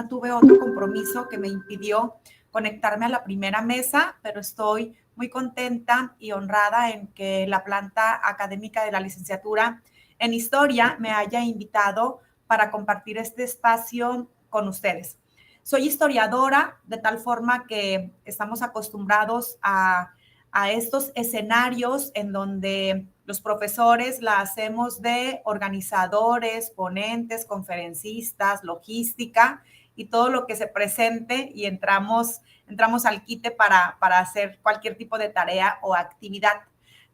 tuve otro compromiso que me impidió conectarme a la primera mesa, pero estoy muy contenta y honrada en que la planta académica de la licenciatura en Historia me haya invitado para compartir este espacio con ustedes. Soy historiadora, de tal forma que estamos acostumbrados a estos escenarios en donde los profesores la hacemos de organizadores, ponentes, conferencistas, logística y todo lo que se presente, y entramos al quite para hacer cualquier tipo de tarea o actividad.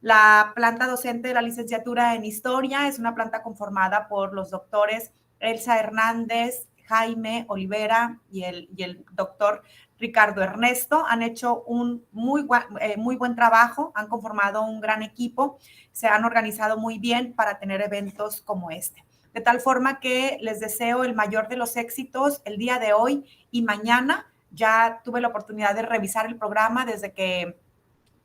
La planta docente de la licenciatura en Historia es una planta conformada por los doctores Elsa Hernández, Jaime Olivera y el doctor Ricardo Ernesto. Han hecho un muy buen trabajo, han conformado un gran equipo, se han organizado muy bien para tener eventos como este. De tal forma que les deseo el mayor de los éxitos el día de hoy y mañana. Ya tuve la oportunidad de revisar el programa desde que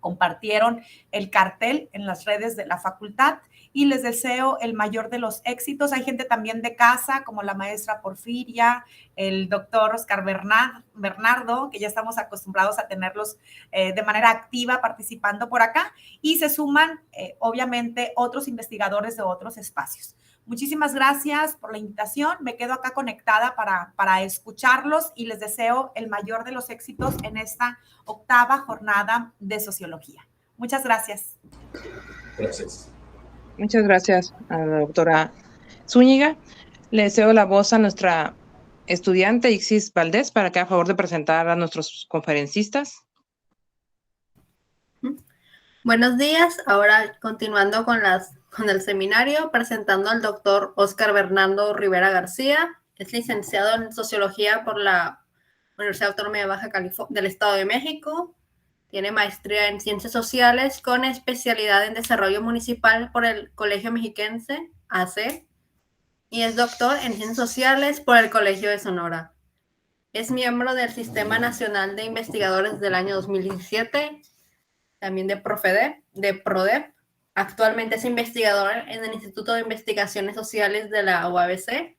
compartieron el cartel en las redes de la facultad y les deseo el mayor de los éxitos. Hay gente también de casa, como la maestra Porfiria, el doctor Oscar Bernardo, que ya estamos acostumbrados a tenerlos de manera activa participando por acá, y se suman, obviamente, otros investigadores de otros espacios. Muchísimas gracias por la invitación. Me quedo acá conectada para escucharlos y les deseo el mayor de los éxitos en esta 8ª jornada de sociología. Muchas gracias. Gracias. Muchas gracias a la doctora Zúñiga. Le cedo la voz a nuestra estudiante Ixis Valdés para que haga favor de presentar a nuestros conferencistas. Buenos días. Ahora continuando con el seminario, presentando al doctor Oscar Bernardo Rivera García. Es licenciado en Sociología por la Universidad Autónoma de Baja California del Estado de México. Tiene maestría en Ciencias Sociales con especialidad en Desarrollo Municipal por el Colegio Mexiquense, AC, y es doctor en Ciencias Sociales por el Colegio de Sonora. Es miembro del Sistema Nacional de Investigadores del año 2017, también de PRODEP. Actualmente es investigador en el Instituto de Investigaciones Sociales de la UABC.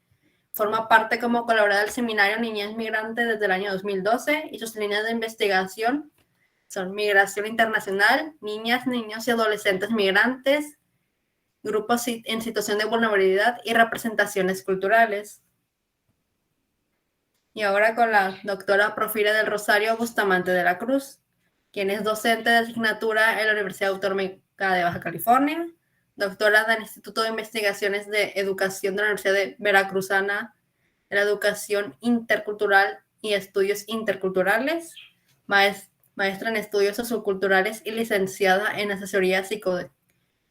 Forma parte como colaborador del seminario Niñez Migrante desde el año 2012 y sus líneas de investigación son migración internacional, niñas, niños y adolescentes migrantes, grupos en situación de vulnerabilidad y representaciones culturales. Y ahora con la doctora Porfiria del Rosario Bustamante de la Cruz, quien es docente de asignatura en la Universidad Autónoma de Baja California, doctora del Instituto de Investigaciones de Educación de la Universidad de Veracruzana de la Educación Intercultural y Estudios Interculturales, maestra en Estudios Socioculturales y licenciada en Asesoría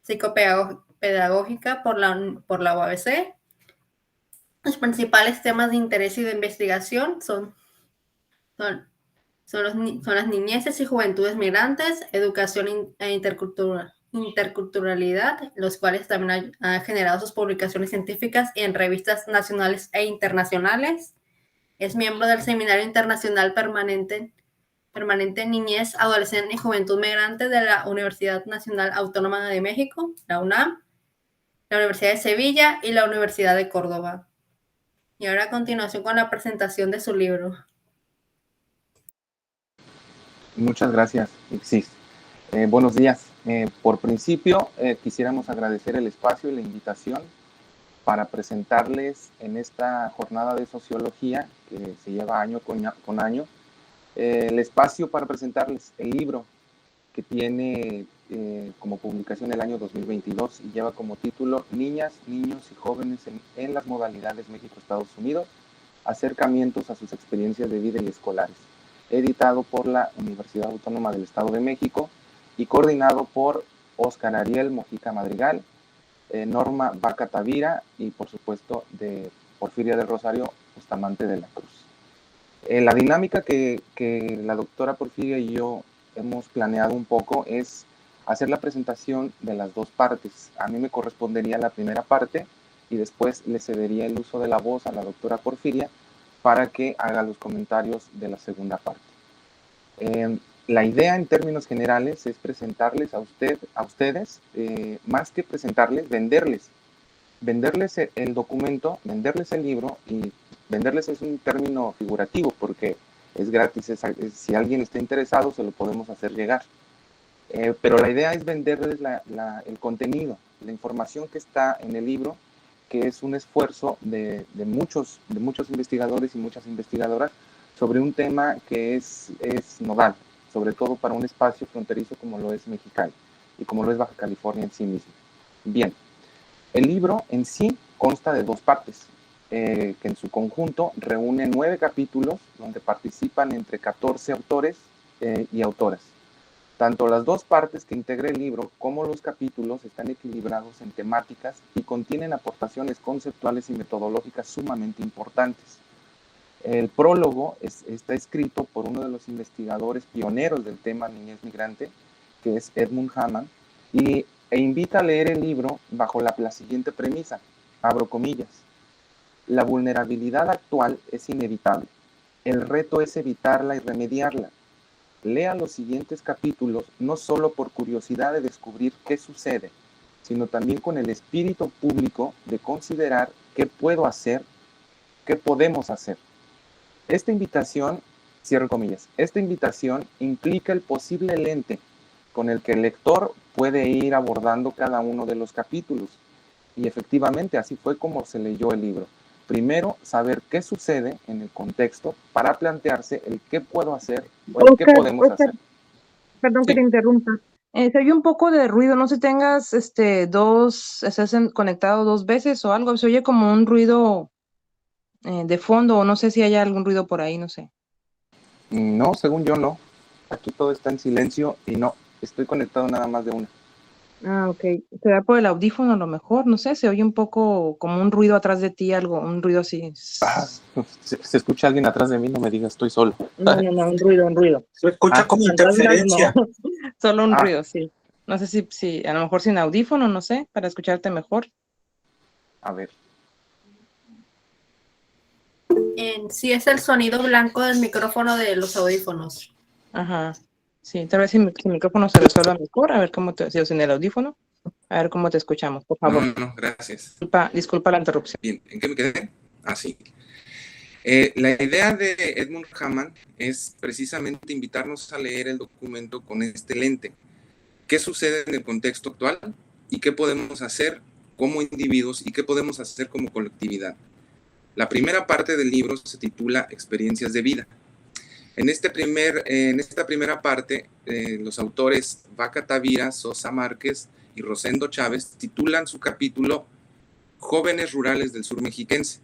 Psicopedagógica por la UABC. Los principales temas de interés y de investigación son las niñeces y juventudes migrantes, educación e interculturalidad, los cuales también han generado sus publicaciones científicas en revistas nacionales e internacionales. Es miembro del Seminario Internacional Permanente Niñez, Adolescencia y Juventud Migrante de la Universidad Nacional Autónoma de México, la UNAM, la Universidad de Sevilla y la Universidad de Córdoba. Y ahora a continuación con la presentación de su libro. Muchas gracias, Ixis. Buenos días. Por principio, quisiéramos agradecer el espacio y la invitación para presentarles en esta jornada de sociología que se lleva año con año, el espacio para presentarles el libro que tiene como publicación el año 2022 y lleva como título Niñas, Niños y Jóvenes en las modalidades México-Estados Unidos, acercamientos a sus experiencias de vida y escolares, editado por la Universidad Autónoma del Estado de México y coordinado por Óscar Ariel Mojica Madrigal, Norma Vaca Tavira y por supuesto de Porfiria del Rosario Bustamante de la Cruz. La dinámica que la doctora Porfiria y yo hemos planeado un poco es hacer la presentación de las dos partes. A mí me correspondería la primera parte y después le cedería el uso de la voz a la doctora Porfiria para que haga los comentarios de la segunda parte. La idea en términos generales es presentarles a ustedes, más que presentarles, venderles el documento, venderles el libro y venderles es un término figurativo porque es gratis, si alguien está interesado se lo podemos hacer llegar. Pero la idea es venderles el contenido, la información que está en el libro, que es un esfuerzo de muchos investigadores y muchas investigadoras sobre un tema que es nodal, sobre todo para un espacio fronterizo como lo es Mexicali y como lo es Baja California en sí mismo. Bien, el libro en sí consta de 2 partes, que en su conjunto reúne 9 capítulos donde participan entre 14 autores y autoras. Tanto las 2 partes que integra el libro como los capítulos están equilibrados en temáticas y contienen aportaciones conceptuales y metodológicas sumamente importantes. El prólogo está escrito por uno de los investigadores pioneros del tema niñez migrante, que es Edmund Hamann, e invita a leer el libro bajo la siguiente premisa, abro comillas: la vulnerabilidad actual es inevitable, el reto es evitarla y remediarla. Lea los siguientes capítulos no solo por curiosidad de descubrir qué sucede, sino también con el espíritu público de considerar qué puedo hacer, qué podemos hacer. Esta invitación, cierro comillas, esta invitación implica el posible lente con el que el lector puede ir abordando cada uno de los capítulos. Y efectivamente, así fue como se leyó el libro. Primero, saber qué sucede en el contexto para plantearse el qué puedo hacer o el qué podemos hacer. Perdón que te interrumpa. Se oye un poco de ruido, no sé si tengas estás conectado 2 veces o algo, se oye como un ruido de fondo, o no sé si hay algún ruido por ahí, no sé. No, según yo no. Aquí todo está en silencio y no, estoy conectado nada más de una. Ah, ok. ¿Será por el audífono a lo mejor? No sé, se oye un poco como un ruido atrás de ti, un ruido así. Se escucha alguien atrás de mí, no me digas, estoy solo. No, un ruido. Se escucha como interferencia. No. Solo un ruido, sí. No sé si a lo mejor sin audífono, no sé, para escucharte mejor. A ver. Sí, es el sonido blanco del micrófono de los audífonos. Ajá. Sí, tal vez si el micrófono se resuelva mejor, a ver cómo si sin el audífono, a ver cómo te escuchamos, por favor. No, gracias. Disculpa la interrupción. Bien, ¿en qué me quedé? Sí. La idea de Edmund Hamann es precisamente invitarnos a leer el documento con este lente. ¿Qué sucede en el contexto actual y qué podemos hacer como individuos y qué podemos hacer como colectividad? La primera parte del libro se titula Experiencias de vida. En esta primera parte, los autores Vaca Tavira, Sosa Márquez y Rosendo Chávez titulan su capítulo Jóvenes Rurales del Sur Mexiquense,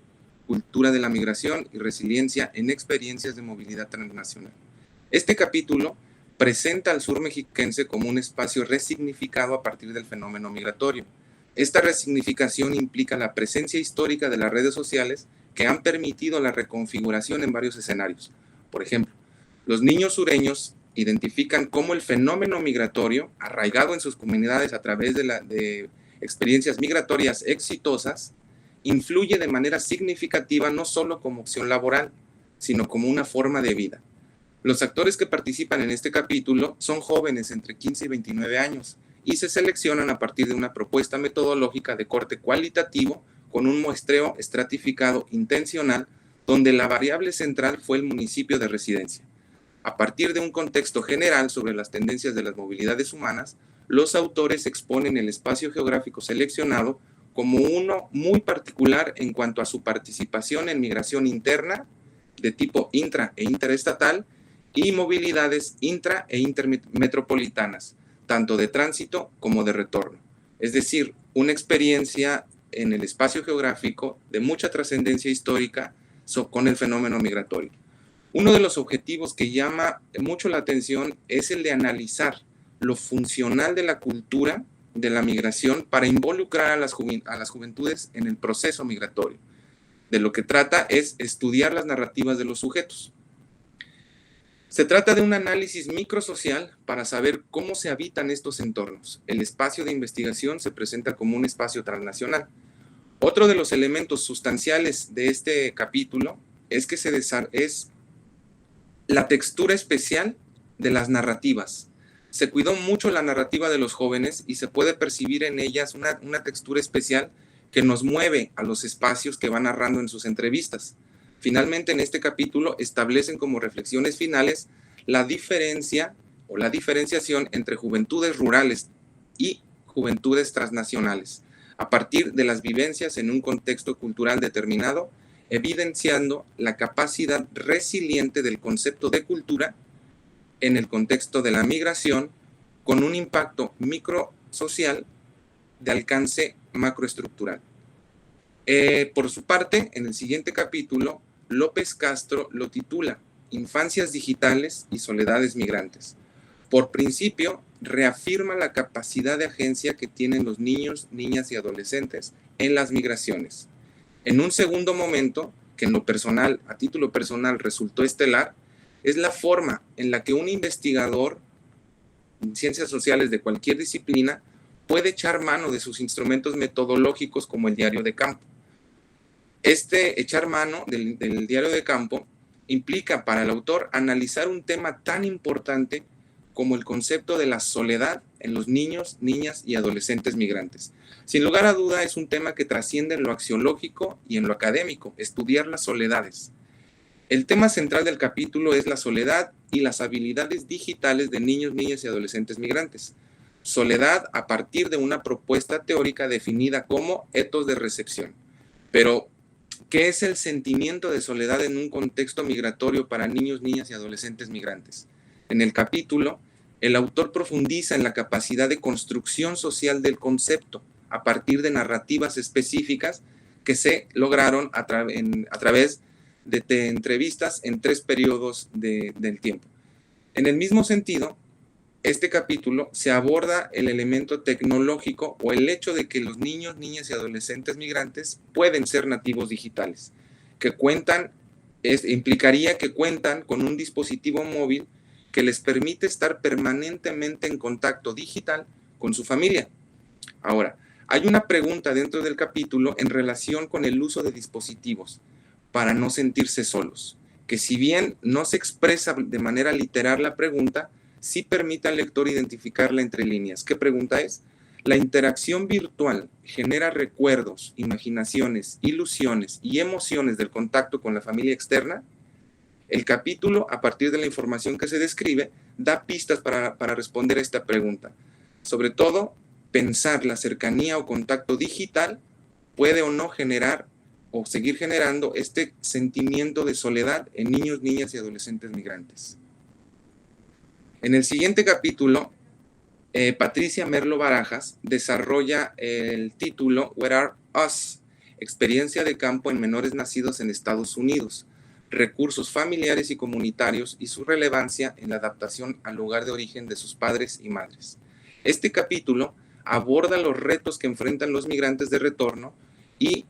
Cultura de la Migración y Resiliencia en Experiencias de Movilidad Transnacional. Este capítulo presenta al sur mexiquense como un espacio resignificado a partir del fenómeno migratorio. Esta resignificación implica la presencia histórica de las redes sociales que han permitido la reconfiguración en varios escenarios. Por ejemplo, los niños sureños identifican cómo el fenómeno migratorio, arraigado en sus comunidades a través de experiencias migratorias exitosas, influye de manera significativa no solo como opción laboral, sino como una forma de vida. Los actores que participan en este capítulo son jóvenes entre 15 y 29 años y se seleccionan a partir de una propuesta metodológica de corte cualitativo con un muestreo estratificado intencional donde la variable central fue el municipio de residencia. A partir de un contexto general sobre las tendencias de las movilidades humanas, los autores exponen el espacio geográfico seleccionado como uno muy particular en cuanto a su participación en migración interna de tipo intra e interestatal y movilidades intra e intermetropolitanas, tanto de tránsito como de retorno. Es decir, una experiencia en el espacio geográfico de mucha trascendencia histórica con el fenómeno migratorio. Uno de los objetivos que llama mucho la atención es el de analizar lo funcional de la cultura de la migración para involucrar a las juventudes en el proceso migratorio. De lo que trata es estudiar las narrativas de los sujetos. Se trata de un análisis microsocial para saber cómo se habitan estos entornos. El espacio de investigación se presenta como un espacio transnacional. Otro de los elementos sustanciales de este capítulo es que es la textura especial de las narrativas. Se cuidó mucho la narrativa de los jóvenes y se puede percibir en ellas una textura especial que nos mueve a los espacios que van narrando en sus entrevistas. Finalmente, en este capítulo establecen como reflexiones finales la diferencia o la diferenciación entre juventudes rurales y juventudes transnacionales, a partir de las vivencias en un contexto cultural determinado, evidenciando la capacidad resiliente del concepto de cultura en el contexto de la migración, con un impacto microsocial de alcance macroestructural. Por su parte, en el siguiente capítulo, López Castro lo titula Infancias digitales y soledades migrantes. Por principio, reafirma la capacidad de agencia que tienen los niños, niñas y adolescentes en las migraciones. En un segundo momento, que en lo personal, a título personal, resultó estelar, es la forma en la que un investigador en ciencias sociales de cualquier disciplina puede echar mano de sus instrumentos metodológicos como el diario de campo. Este echar mano del diario de campo implica para el autor analizar un tema tan importante como el concepto de la soledad en los niños, niñas y adolescentes migrantes. Sin lugar a duda, es un tema que trasciende en lo axiológico y en lo académico, estudiar las soledades. El tema central del capítulo es la soledad y las habilidades digitales de niños, niñas y adolescentes migrantes. Soledad a partir de una propuesta teórica definida como etos de recepción. Pero, ¿qué es el sentimiento de soledad en un contexto migratorio para niños, niñas y adolescentes migrantes? En el capítulo, el autor profundiza en la capacidad de construcción social del concepto a partir de narrativas específicas que se lograron a través de entrevistas en 3 periodos del tiempo. En el mismo sentido, este capítulo se aborda el elemento tecnológico o el hecho de que los niños, niñas y adolescentes migrantes pueden ser nativos digitales, que implicaría que cuentan con un dispositivo móvil que les permite estar permanentemente en contacto digital con su familia. Ahora, hay una pregunta dentro del capítulo en relación con el uso de dispositivos para no sentirse solos, que si bien no se expresa de manera literal la pregunta, sí permite al lector identificarla entre líneas. ¿Qué pregunta es? ¿La interacción virtual genera recuerdos, imaginaciones, ilusiones y emociones del contacto con la familia externa? El capítulo, a partir de la información que se describe, da pistas para responder a esta pregunta. Sobre todo, pensar la cercanía o contacto digital puede o no generar o seguir generando este sentimiento de soledad en niños, niñas y adolescentes migrantes. En el siguiente capítulo, Patricia Merlo Barajas desarrolla el título Where Are Us? Experiencia de campo en menores nacidos en Estados Unidos, recursos familiares y comunitarios y su relevancia en la adaptación al lugar de origen de sus padres y madres. Este capítulo aborda los retos que enfrentan los migrantes de retorno y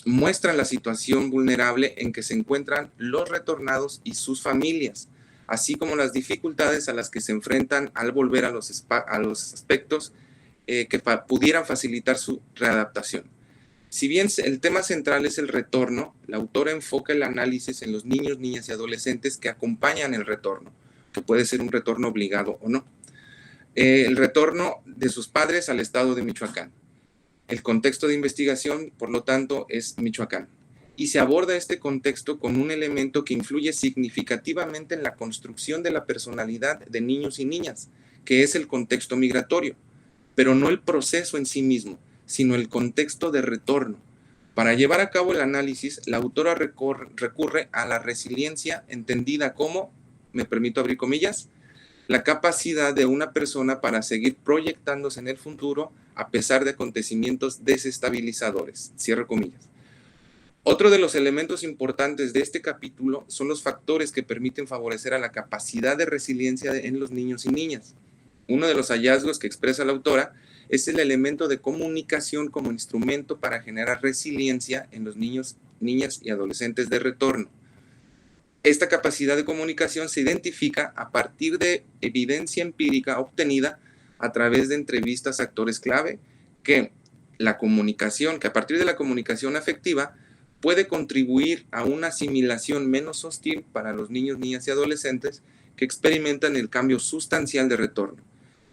muestra la situación vulnerable en que se encuentran los retornados y sus familias, así como las dificultades a las que se enfrentan al volver a los aspectos que pudieran facilitar su readaptación. Si bien el tema central es el retorno, la autora enfoca el análisis en los niños, niñas y adolescentes que acompañan el retorno, que puede ser un retorno obligado o no. El retorno de sus padres al estado de Michoacán. El contexto de investigación, por lo tanto, es Michoacán. Y se aborda este contexto con un elemento que influye significativamente en la construcción de la personalidad de niños y niñas, que es el contexto migratorio, pero no el proceso en sí mismo, sino el contexto de retorno. Para llevar a cabo el análisis, la autora recurre a la resiliencia entendida como, me permito abrir comillas, la capacidad de una persona para seguir proyectándose en el futuro a pesar de acontecimientos desestabilizadores, cierro comillas. Otro de los elementos importantes de este capítulo son los factores que permiten favorecer a la capacidad de resiliencia en los niños y niñas. Uno de los hallazgos que expresa la autora es el elemento de comunicación como instrumento para generar resiliencia en los niños, niñas y adolescentes de retorno. Esta capacidad de comunicación se identifica a partir de evidencia empírica obtenida a través de entrevistas a actores clave, que a partir de la comunicación afectiva puede contribuir a una asimilación menos hostil para los niños, niñas y adolescentes que experimentan el cambio sustancial de retorno.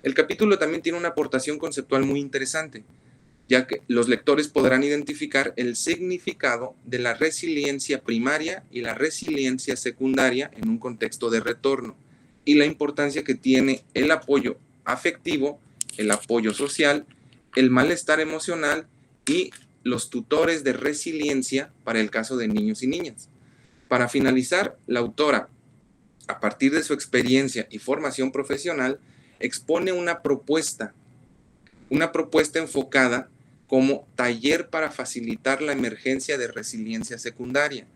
El capítulo también tiene una aportación conceptual muy interesante. ya que los lectores podrán identificar el significado de la resiliencia primaria y la resiliencia secundaria en un contexto de retorno, y la importancia que tiene el apoyo afectivo, el apoyo social, el malestar emocional y los tutores de resiliencia para el caso de niños y niñas. Para finalizar, la autora, a partir de su experiencia y formación profesional, expone una propuesta enfocada como taller para facilitar la emergencia de resiliencia secundaria,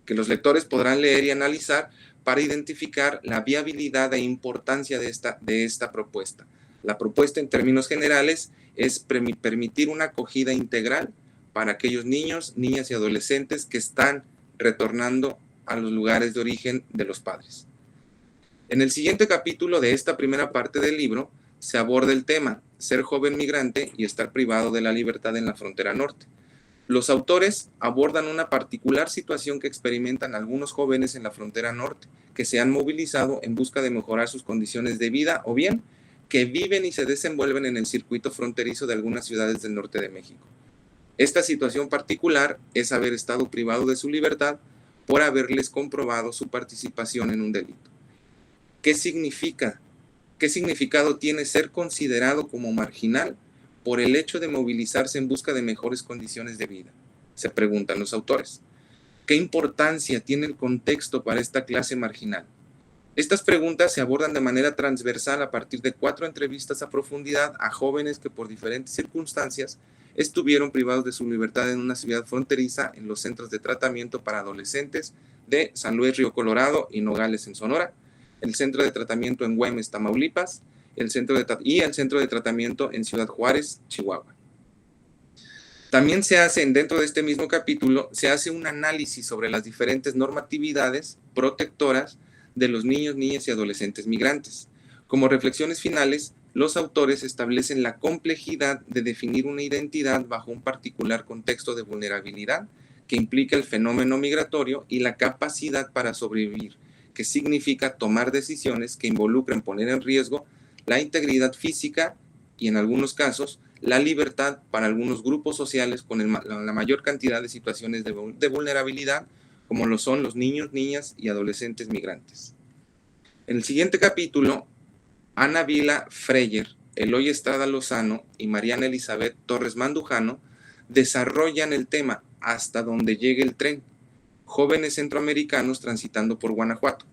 que los lectores podrán leer y analizar para identificar la viabilidad e importancia de esta propuesta. La propuesta, en términos generales, es permitir una acogida integral para aquellos niños, niñas y adolescentes que están retornando a los lugares de origen de los padres. En el siguiente capítulo de esta primera parte del libro se aborda el tema ser joven migrante y estar privado de la libertad en la frontera norte. Los autores abordan una particular situación que experimentan algunos jóvenes en la frontera norte, que se han movilizado en busca de mejorar sus condiciones de vida, o bien que viven y se desenvuelven en el circuito fronterizo de algunas ciudades del norte de México. Esta situación particular es haber estado privado de su libertad por haberles comprobado su participación en un delito. ¿Qué significa? ¿Qué significado tiene ser considerado como marginal por el hecho de movilizarse en busca de mejores condiciones de vida? Se preguntan los autores. ¿Qué importancia tiene el contexto para esta clase marginal? Estas preguntas se abordan de manera transversal a partir de 4 entrevistas a profundidad a jóvenes que por diferentes circunstancias estuvieron privados de su libertad en una ciudad fronteriza en los centros de tratamiento para adolescentes de San Luis Río Colorado y Nogales en Sonora, el centro de tratamiento en Güemes, Tamaulipas, el centro de tratamiento en Ciudad Juárez, Chihuahua. También dentro de este mismo capítulo, se hace un análisis sobre las diferentes normatividades protectoras de los niños, niñas y adolescentes migrantes. Como reflexiones finales, los autores establecen la complejidad de definir una identidad bajo un particular contexto de vulnerabilidad que implica el fenómeno migratorio y la capacidad para sobrevivir, que significa tomar decisiones que involucren poner en riesgo la integridad física y, en algunos casos, la libertad para algunos grupos sociales con la mayor cantidad de situaciones de vulnerabilidad, como lo son los niños, niñas y adolescentes migrantes. En el siguiente capítulo, Ana Vila Freyer, Eloy Estrada Lozano y Mariana Elizabeth Torres Mandujano desarrollan el tema Hasta donde llegue el tren, jóvenes centroamericanos transitando por Guanajuato.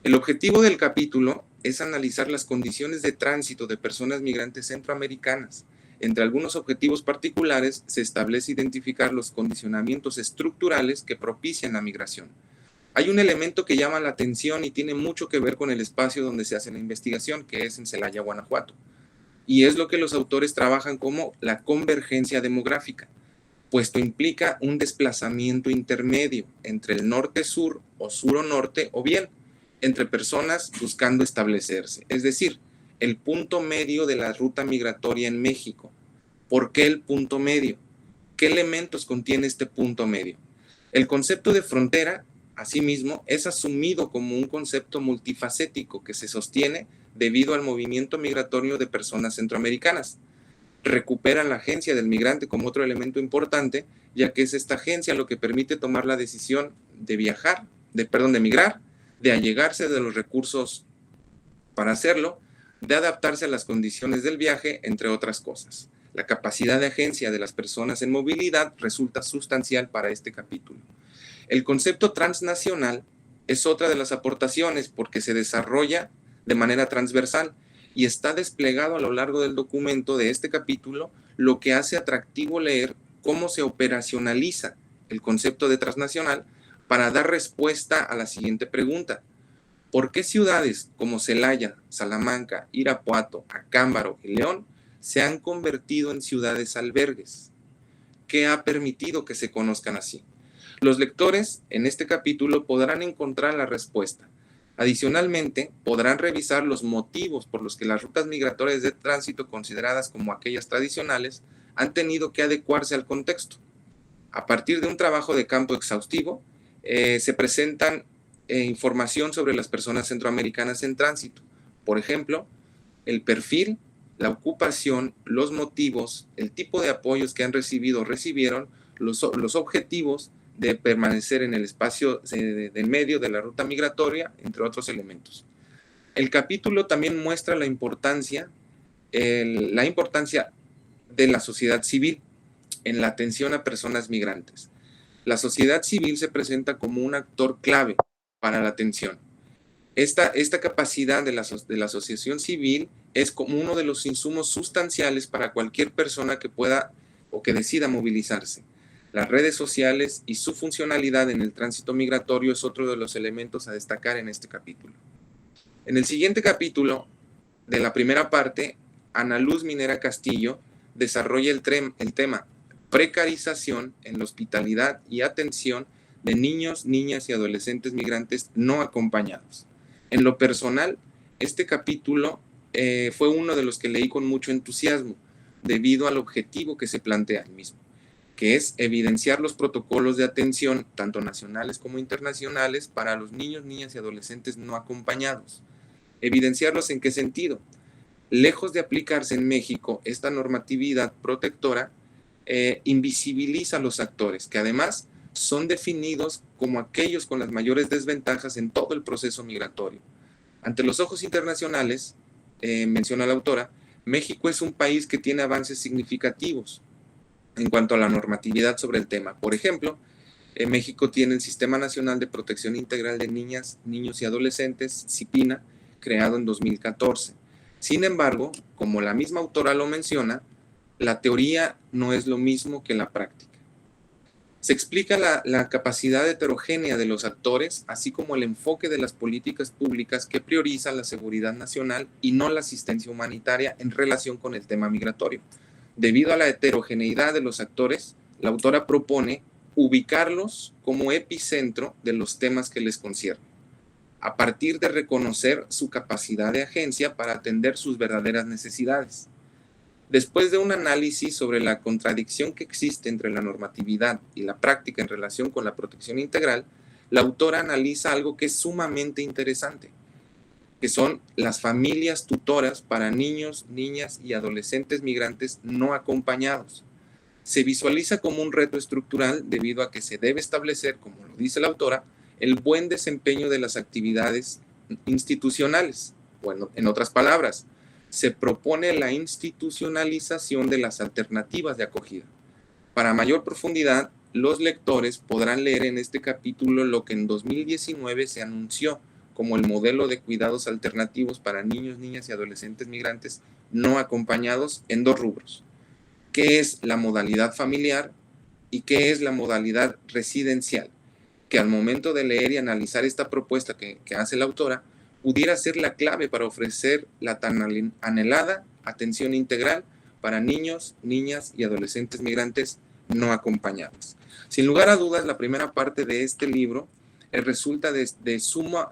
El objetivo del capítulo es analizar las condiciones de tránsito de personas migrantes centroamericanas. Entre algunos objetivos particulares se establece identificar los condicionamientos estructurales que propician la migración. Hay un elemento que llama la atención y tiene mucho que ver con el espacio donde se hace la investigación, que es en Celaya, Guanajuato. Y es lo que los autores trabajan como la convergencia demográfica, puesto implica un desplazamiento intermedio entre el norte-sur o sur-norte, o bien entre personas buscando establecerse, es decir, el punto medio de la ruta migratoria en México. ¿Por qué el punto medio? ¿Qué elementos contiene este punto medio? El concepto de frontera, asimismo, es asumido como un concepto multifacético que se sostiene debido al movimiento migratorio de personas centroamericanas. Recupera la agencia del migrante como otro elemento importante, ya que es esta agencia lo que permite tomar la decisión de migrar, de allegarse de los recursos para hacerlo, de adaptarse a las condiciones del viaje, entre otras cosas. La capacidad de agencia de las personas en movilidad resulta sustancial para este capítulo. El concepto transnacional es otra de las aportaciones porque se desarrolla de manera transversal y está desplegado a lo largo del documento de este capítulo, lo que hace atractivo leer cómo se operacionaliza el concepto de transnacional para dar respuesta a la siguiente pregunta. ¿Por qué ciudades como Celaya, Salamanca, Irapuato, Acámbaro y León se han convertido en ciudades albergues? ¿Qué ha permitido que se conozcan así? Los lectores en este capítulo podrán encontrar la respuesta. Adicionalmente, podrán revisar los motivos por los que las rutas migratorias de tránsito, consideradas como aquellas tradicionales, han tenido que adecuarse al contexto. A partir de un trabajo de campo exhaustivo, se presentan información sobre las personas centroamericanas en tránsito. Por ejemplo, el perfil, la ocupación, los motivos, el tipo de apoyos que han recibido o recibieron, los objetivos de permanecer en el espacio del medio de la ruta migratoria, entre otros elementos. El capítulo también muestra la importancia de la sociedad civil en la atención a personas migrantes. La sociedad civil se presenta como un actor clave para la atención. Esta capacidad de la asociación civil es como uno de los insumos sustanciales para cualquier persona que pueda o que decida movilizarse. Las redes sociales y su funcionalidad en el tránsito migratorio es otro de los elementos a destacar en este capítulo. En el siguiente capítulo de la primera parte, Ana Luz Minera Castillo desarrolla el tema precarización en la hospitalidad y atención de niños, niñas y adolescentes migrantes no acompañados. En lo personal, este capítulo fue uno de los que leí con mucho entusiasmo, debido al objetivo que se plantea el mismo, que es evidenciar los protocolos de atención, tanto nacionales como internacionales, para los niños, niñas y adolescentes no acompañados. ¿Evidenciarlos en qué sentido? Lejos de aplicarse en México esta normatividad protectora, invisibiliza a los actores, que además son definidos como aquellos con las mayores desventajas en todo el proceso migratorio. Ante los ojos internacionales, menciona la autora, México es un país que tiene avances significativos en cuanto a la normatividad sobre el tema. Por ejemplo, México tiene el Sistema Nacional de Protección Integral de Niñas, Niños y Adolescentes, CIPINA, creado en 2014. Sin embargo, como la misma autora lo menciona, la teoría no es lo mismo que la práctica. Se explica la capacidad heterogénea de los actores, así como el enfoque de las políticas públicas que priorizan la seguridad nacional y no la asistencia humanitaria en relación con el tema migratorio. Debido a la heterogeneidad de los actores, la autora propone ubicarlos como epicentro de los temas que les conciernen, a partir de reconocer su capacidad de agencia para atender sus verdaderas necesidades. Después de un análisis sobre la contradicción que existe entre la normatividad y la práctica en relación con la protección integral, la autora analiza algo que es sumamente interesante, que son las familias tutoras para niños, niñas y adolescentes migrantes no acompañados. Se visualiza como un reto estructural debido a que se debe establecer, como lo dice la autora, el buen desempeño de las actividades institucionales. Bueno, en otras palabras, se propone la institucionalización de las alternativas de acogida. Para mayor profundidad, los lectores podrán leer en este capítulo lo que en 2019 se anunció como el modelo de cuidados alternativos para niños, niñas y adolescentes migrantes no acompañados en dos rubros. ¿Qué es la modalidad familiar y qué es la modalidad residencial? Que al momento de leer y analizar esta propuesta que hace la autora, pudiera ser la clave para ofrecer la tan anhelada atención integral para niños, niñas y adolescentes migrantes no acompañados. Sin lugar a dudas, la primera parte de este libro resulta de sumo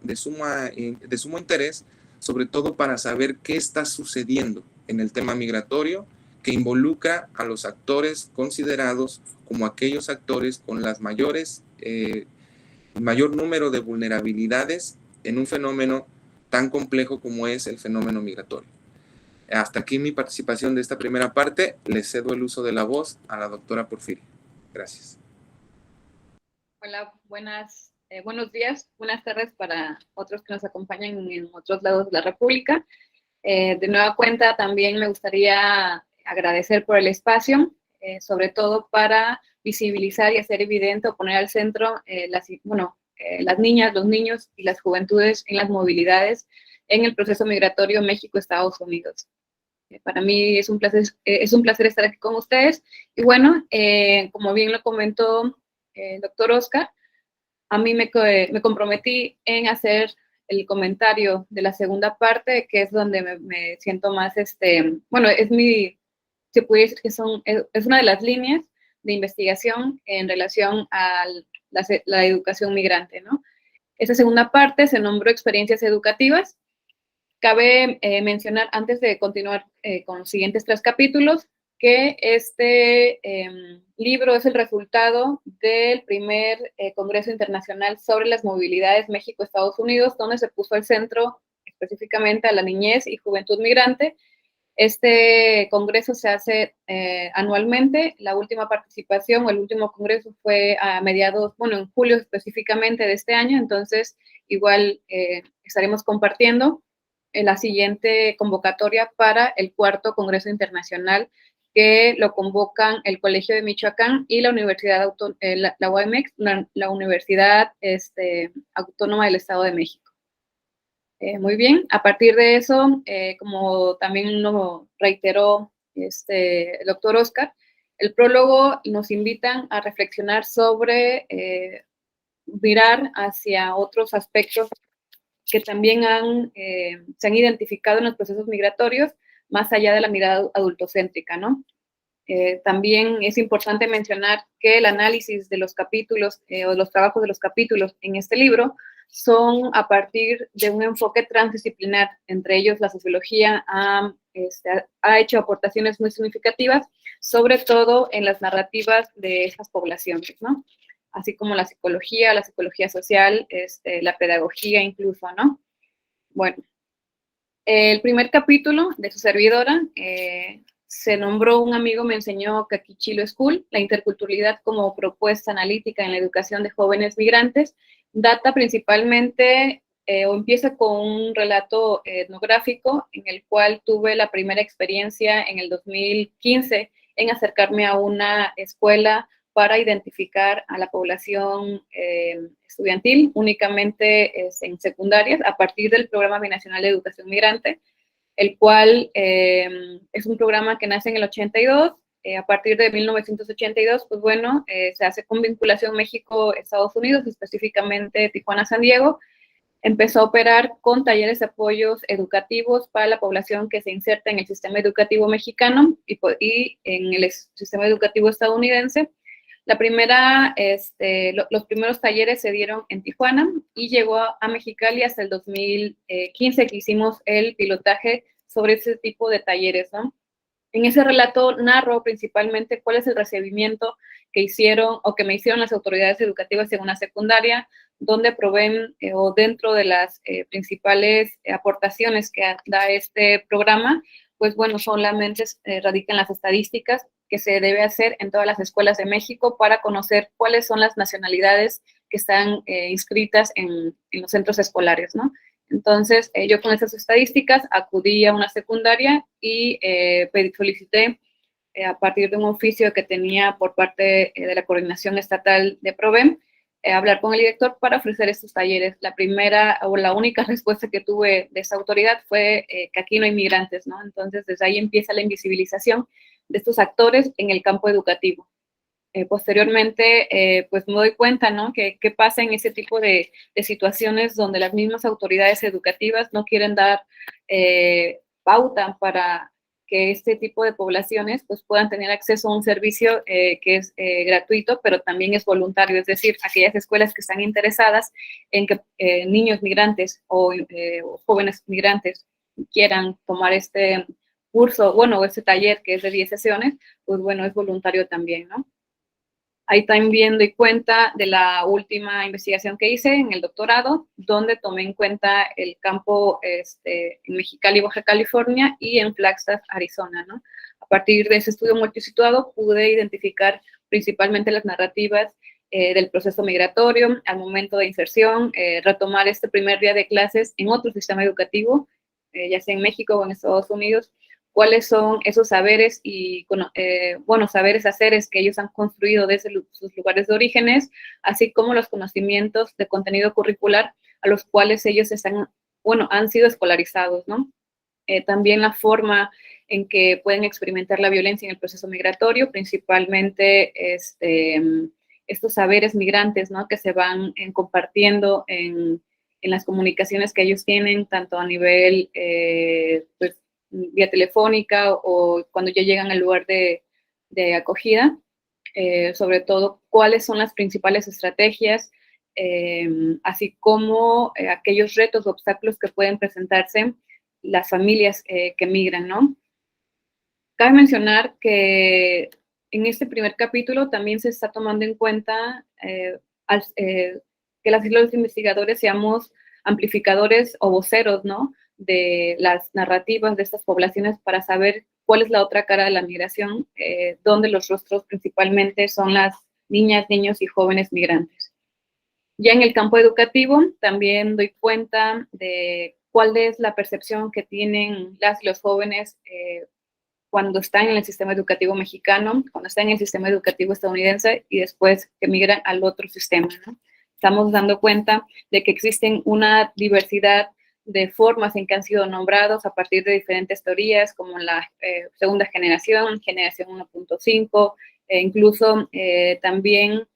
interés, sobre todo para saber qué está sucediendo en el tema migratorio, que involucra a los actores considerados como aquellos actores con las mayor número de vulnerabilidades en un fenómeno tan complejo como es el fenómeno migratorio. Hasta aquí mi participación de esta primera parte. Le cedo el uso de la voz a la doctora Porfiria. Gracias. Hola, buenos días, buenas tardes para otros que nos acompañan en otros lados de la República. De nueva cuenta, también me gustaría agradecer por el espacio, sobre todo para visibilizar y hacer evidente o poner al centro las niñas, los niños y las juventudes en las movilidades en el proceso migratorio México-Estados Unidos. Para mí es un placer estar aquí con ustedes. Y bueno, como bien lo comentó el doctor Oscar, a mí me comprometí en hacer el comentario de la segunda parte, que es donde me siento más, se puede decir que es una de las líneas de investigación en relación a la educación migrante, ¿no? Esa segunda parte se nombró experiencias educativas. Cabe mencionar, antes de continuar con los siguientes 3 capítulos, que este libro es el resultado del primer Congreso Internacional sobre las Movilidades México-Estados Unidos, donde se puso al centro específicamente a la niñez y juventud migrante, Este congreso se hace anualmente. La última participación o el último congreso fue a mediados, bueno, en julio específicamente de este año, entonces igual estaremos compartiendo la siguiente convocatoria para el 4º Congreso Internacional, que lo convocan el Colegio de Michoacán y la Universidad la UAMX, la Universidad Autónoma del Estado de México. Muy bien, a partir de eso, como también lo reiteró el doctor Oscar, el prólogo nos invitan a reflexionar sobre mirar hacia otros aspectos que también se han identificado en los procesos migratorios, más allá de la mirada adultocéntrica, ¿no? También es importante mencionar que el análisis de los capítulos o de los trabajos de los capítulos en este libro son a partir de un enfoque transdisciplinar. Entre ellos, la sociología ha hecho aportaciones muy significativas, sobre todo en las narrativas de estas poblaciones, ¿no? Así como la psicología social, la pedagogía incluso, ¿no? Bueno, el primer capítulo de su servidora se nombró, un amigo me enseñó Caquichilo School, la interculturalidad como propuesta analítica en la educación de jóvenes migrantes. Data principalmente o empieza con un relato etnográfico en el cual tuve la primera experiencia en el 2015 en acercarme a una escuela para identificar a la población estudiantil únicamente en secundarias a partir del Programa Binacional de Educación Migrante, el cual es un programa que nace en el 82. A partir de 1982, pues bueno, se hace con vinculación México-Estados Unidos, específicamente Tijuana-San Diego. Empezó a operar con talleres de apoyos educativos para la población que se inserta en el sistema educativo mexicano y en el sistema educativo estadounidense. Los primeros talleres se dieron en Tijuana y llegó a Mexicali hasta el 2015, que hicimos el pilotaje sobre ese tipo de talleres, ¿no? En ese relato narro principalmente cuál es el recibimiento que hicieron o que me hicieron las autoridades educativas en una secundaria, donde proveen o dentro de las principales aportaciones que da este programa, pues bueno, solamente radican las estadísticas que se debe hacer en todas las escuelas de México para conocer cuáles son las nacionalidades que están inscritas en los centros escolares, ¿no? Entonces, yo con esas estadísticas acudí a una secundaria y solicité, a partir de un oficio que tenía por parte de la Coordinación Estatal de PROVEM, hablar con el director para ofrecer estos talleres. La primera o la única respuesta que tuve de esa autoridad fue que aquí no hay migrantes, ¿no? Entonces, desde ahí empieza la invisibilización de estos actores en el campo educativo. Posteriormente, pues me doy cuenta, ¿no? ¿Qué pasa en ese tipo de situaciones donde las mismas autoridades educativas no quieren dar pauta para que este tipo de poblaciones pues puedan tener acceso a un servicio que es gratuito, pero también es voluntario, es decir, aquellas escuelas que están interesadas en que niños migrantes o jóvenes migrantes quieran tomar este curso, bueno, este taller que es de 10 sesiones, pues bueno, es voluntario también, ¿no? Ahí también doy cuenta de la última investigación que hice en el doctorado, donde tomé en cuenta el campo en Mexicali, Baja California, y en Flagstaff, Arizona, ¿no? A partir de ese estudio multisituado pude identificar principalmente las narrativas del proceso migratorio al momento de inserción, retomar este primer día de clases en otro sistema educativo, ya sea en México o en Estados Unidos, cuáles son esos saberes y, saberes haceres que ellos han construido desde sus lugares de orígenes, así como los conocimientos de contenido curricular a los cuales ellos han sido escolarizados, ¿no? También la forma en que pueden experimentar la violencia en el proceso migratorio, principalmente estos saberes migrantes, ¿no? Que se van compartiendo en las comunicaciones que ellos tienen, tanto a nivel, vía telefónica o cuando ya llegan al lugar de acogida, sobre todo cuáles son las principales estrategias, así como aquellos retos o obstáculos que pueden presentarse las familias que migran, ¿no? Cabe mencionar que en este primer capítulo también se está tomando en cuenta que los investigadores seamos amplificadores o voceros, ¿no? de las narrativas de estas poblaciones para saber cuál es la otra cara de la migración, donde los rostros principalmente son las niñas, niños y jóvenes migrantes. Ya en el campo educativo también doy cuenta de cuál es la percepción que tienen las y los jóvenes cuando están en el sistema educativo mexicano, cuando están en el sistema educativo estadounidense y después que migran al otro sistema, ¿no? Estamos dando cuenta de que existen una diversidad de formas en que han sido nombrados a partir de diferentes teorías, como la segunda generación, generación 1.5, incluso también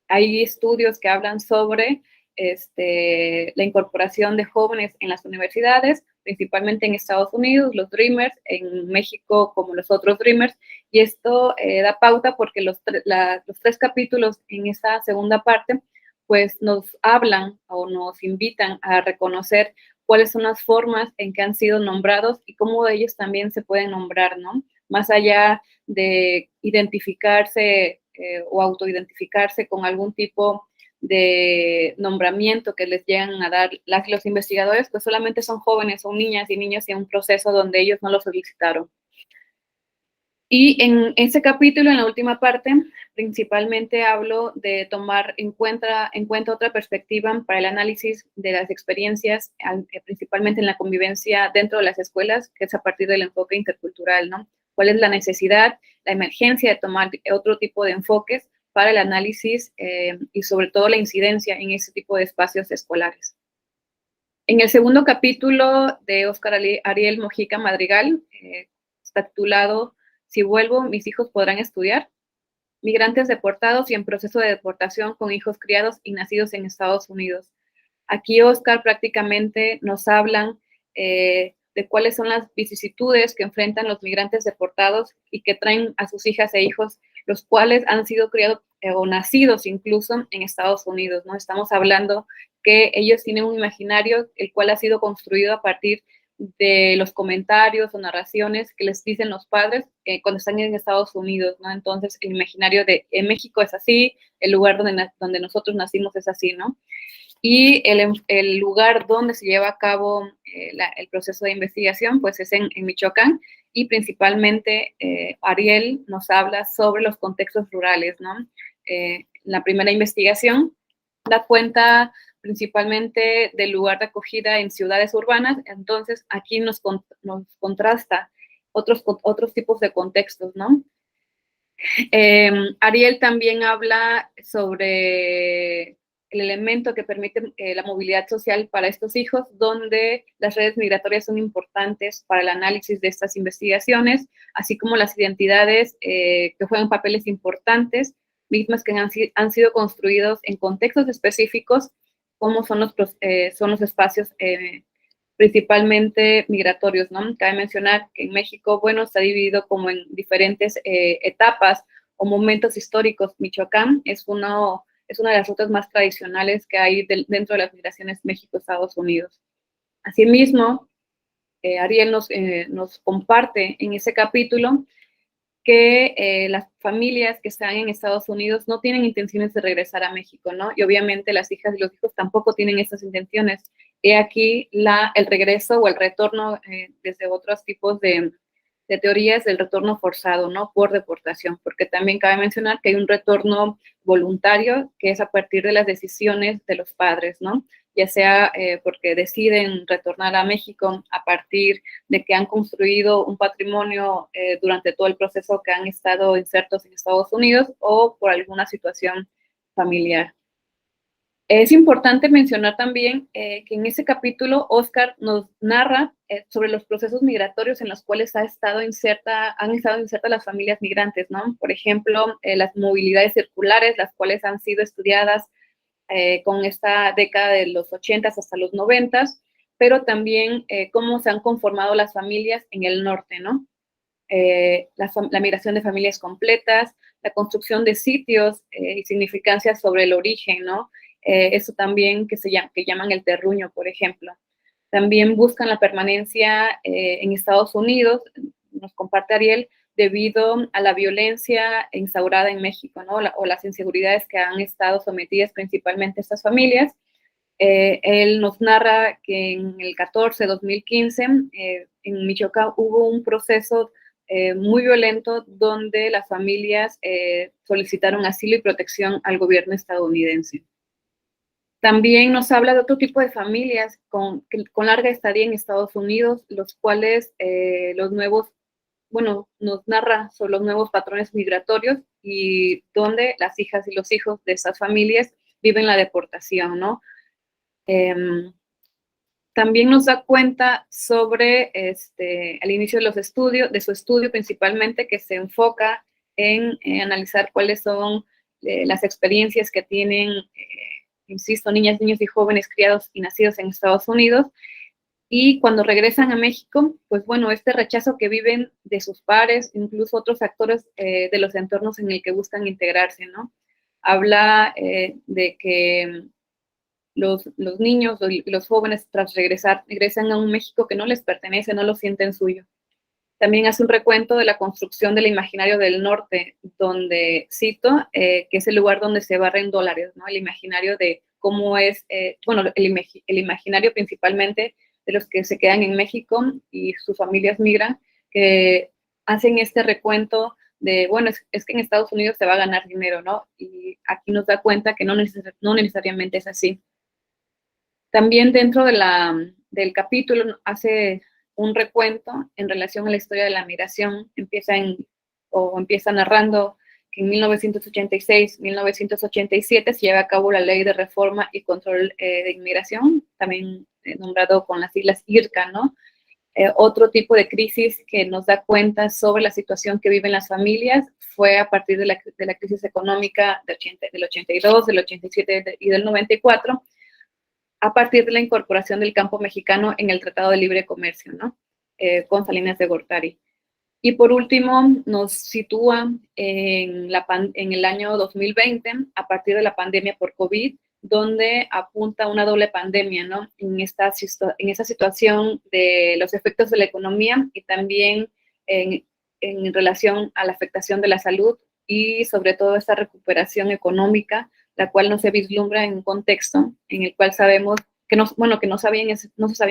hay estudios que hablan sobre la incorporación de jóvenes en las universidades, principalmente en Estados Unidos, los Dreamers, en México como los otros Dreamers, y esto da pauta porque los 3 capítulos en esta segunda parte pues nos hablan o nos invitan a reconocer cuáles son las formas en que han sido nombrados y cómo ellos también se pueden nombrar, ¿no? Más allá de identificarse o autoidentificarse con algún tipo de nombramiento que les llegan a dar los investigadores, pues solamente son jóvenes, son niñas y niños en un proceso donde ellos no lo solicitaron. Y en ese capítulo, en la última parte, principalmente hablo de tomar en cuenta otra perspectiva para el análisis de las experiencias, principalmente en la convivencia dentro de las escuelas, que es a partir del enfoque intercultural, ¿no? ¿Cuál es la necesidad, la emergencia de tomar otro tipo de enfoques para el análisis y sobre todo la incidencia en ese tipo de espacios escolares? En el segundo capítulo de Óscar Ariel Mojica Madrigal, está titulado Si vuelvo, mis hijos podrán estudiar. Migrantes deportados y en proceso de deportación con hijos criados y nacidos en Estados Unidos. Aquí Óscar prácticamente nos hablan de cuáles son las vicisitudes que enfrentan los migrantes deportados y que traen a sus hijas e hijos, los cuales han sido criados o nacidos incluso en Estados Unidos, ¿no? Estamos hablando que ellos tienen un imaginario el cual ha sido construido a partir de los comentarios o narraciones que les dicen los padres cuando están en Estados Unidos, ¿no? Entonces, el imaginario de en México es así, el lugar donde nosotros nacimos es así, ¿no? Y el lugar donde se lleva a cabo el proceso de investigación, pues es en Michoacán, y principalmente Ariel nos habla sobre los contextos rurales, ¿no? La primera investigación da cuenta principalmente del lugar de acogida en ciudades urbanas, entonces aquí nos contrasta otros tipos de contextos, ¿no? Ariel también habla sobre el elemento que permite la movilidad social para estos hijos, donde las redes migratorias son importantes para el análisis de estas investigaciones, así como las identidades que juegan papeles importantes, mismas que han sido construidos en contextos específicos, como son los espacios principalmente migratorios, ¿no? Cabe mencionar que en México, bueno, está dividido como en diferentes etapas o momentos históricos. Michoacán es una de las rutas más tradicionales que hay dentro de las migraciones México-Estados Unidos. Asimismo, Ariel nos comparte en ese capítulo que las familias que están en Estados Unidos no tienen intenciones de regresar a México, ¿no? Y obviamente las hijas y los hijos tampoco tienen esas intenciones. He aquí el regreso o el retorno desde otros tipos de teorías del retorno forzado, ¿no? Por deportación, porque también cabe mencionar que hay un retorno voluntario que es a partir de las decisiones de los padres, ¿no? Ya sea porque deciden retornar a México a partir de que han construido un patrimonio durante todo el proceso que han estado insertos en Estados Unidos o por alguna situación familiar. Es importante mencionar también que en ese capítulo Óscar nos narra sobre los procesos migratorios en los cuales han estado insertas las familias migrantes, ¿no? Por ejemplo, las movilidades circulares, las cuales han sido estudiadas con esta década de los 80s hasta los 90s, pero también cómo se han conformado las familias en el norte, ¿no? La migración de familias completas, la construcción de sitios y significancias sobre el origen, ¿no? Eso también que llaman el terruño, por ejemplo. También buscan la permanencia en Estados Unidos, nos comparte Ariel, debido a la violencia instaurada en México, ¿no? O las inseguridades que han estado sometidas principalmente estas familias. Él nos narra que en el 2015, en Michoacán hubo un proceso muy violento donde las familias solicitaron asilo y protección al gobierno estadounidense. También nos habla de otro tipo de familias con larga estadía en Estados Unidos, los cuales nos narra sobre los nuevos patrones migratorios y donde las hijas y los hijos de esas familias viven la deportación, ¿no? También nos da cuenta sobre el inicio de su estudio principalmente, que se enfoca en analizar cuáles son las experiencias que tienen, insisto, niñas, niños y jóvenes criados y nacidos en Estados Unidos, y cuando regresan a México, pues bueno, este rechazo que viven de sus pares, incluso otros actores de los entornos en el que buscan integrarse, ¿no? Habla de que los niños y los jóvenes tras regresan a un México que no les pertenece, no lo sienten suyo. También hace un recuento de la construcción del imaginario del norte, donde cito, que es el lugar donde se barren dólares, ¿no? El imaginario de cómo es, el imaginario principalmente de los que se quedan en México y sus familias migran, que hacen este recuento de, bueno, es que en Estados Unidos se va a ganar dinero, ¿no? Y aquí nos da cuenta que no necesariamente es así. También dentro del capítulo hace un recuento en relación a la historia de la migración. Empieza narrando que en 1986-1987 se lleva a cabo la Ley de Reforma y Control de Inmigración, también nombrado con las siglas IRCA, ¿no? Otro tipo de crisis que nos da cuenta sobre la situación que viven las familias fue a partir de la crisis económica del 82, del 87 y del 94, a partir de la incorporación del campo mexicano en el Tratado de Libre Comercio, ¿no? Con Salinas de Gortari. Y por último, nos sitúa en el año 2020, a partir de la pandemia por COVID, donde apunta a una doble pandemia, ¿no? En esa situación de los efectos de la economía y también en relación a la afectación de la salud y sobre todo esta recuperación económica, la cual no se vislumbra en un contexto en el cual sabemos que no se sabía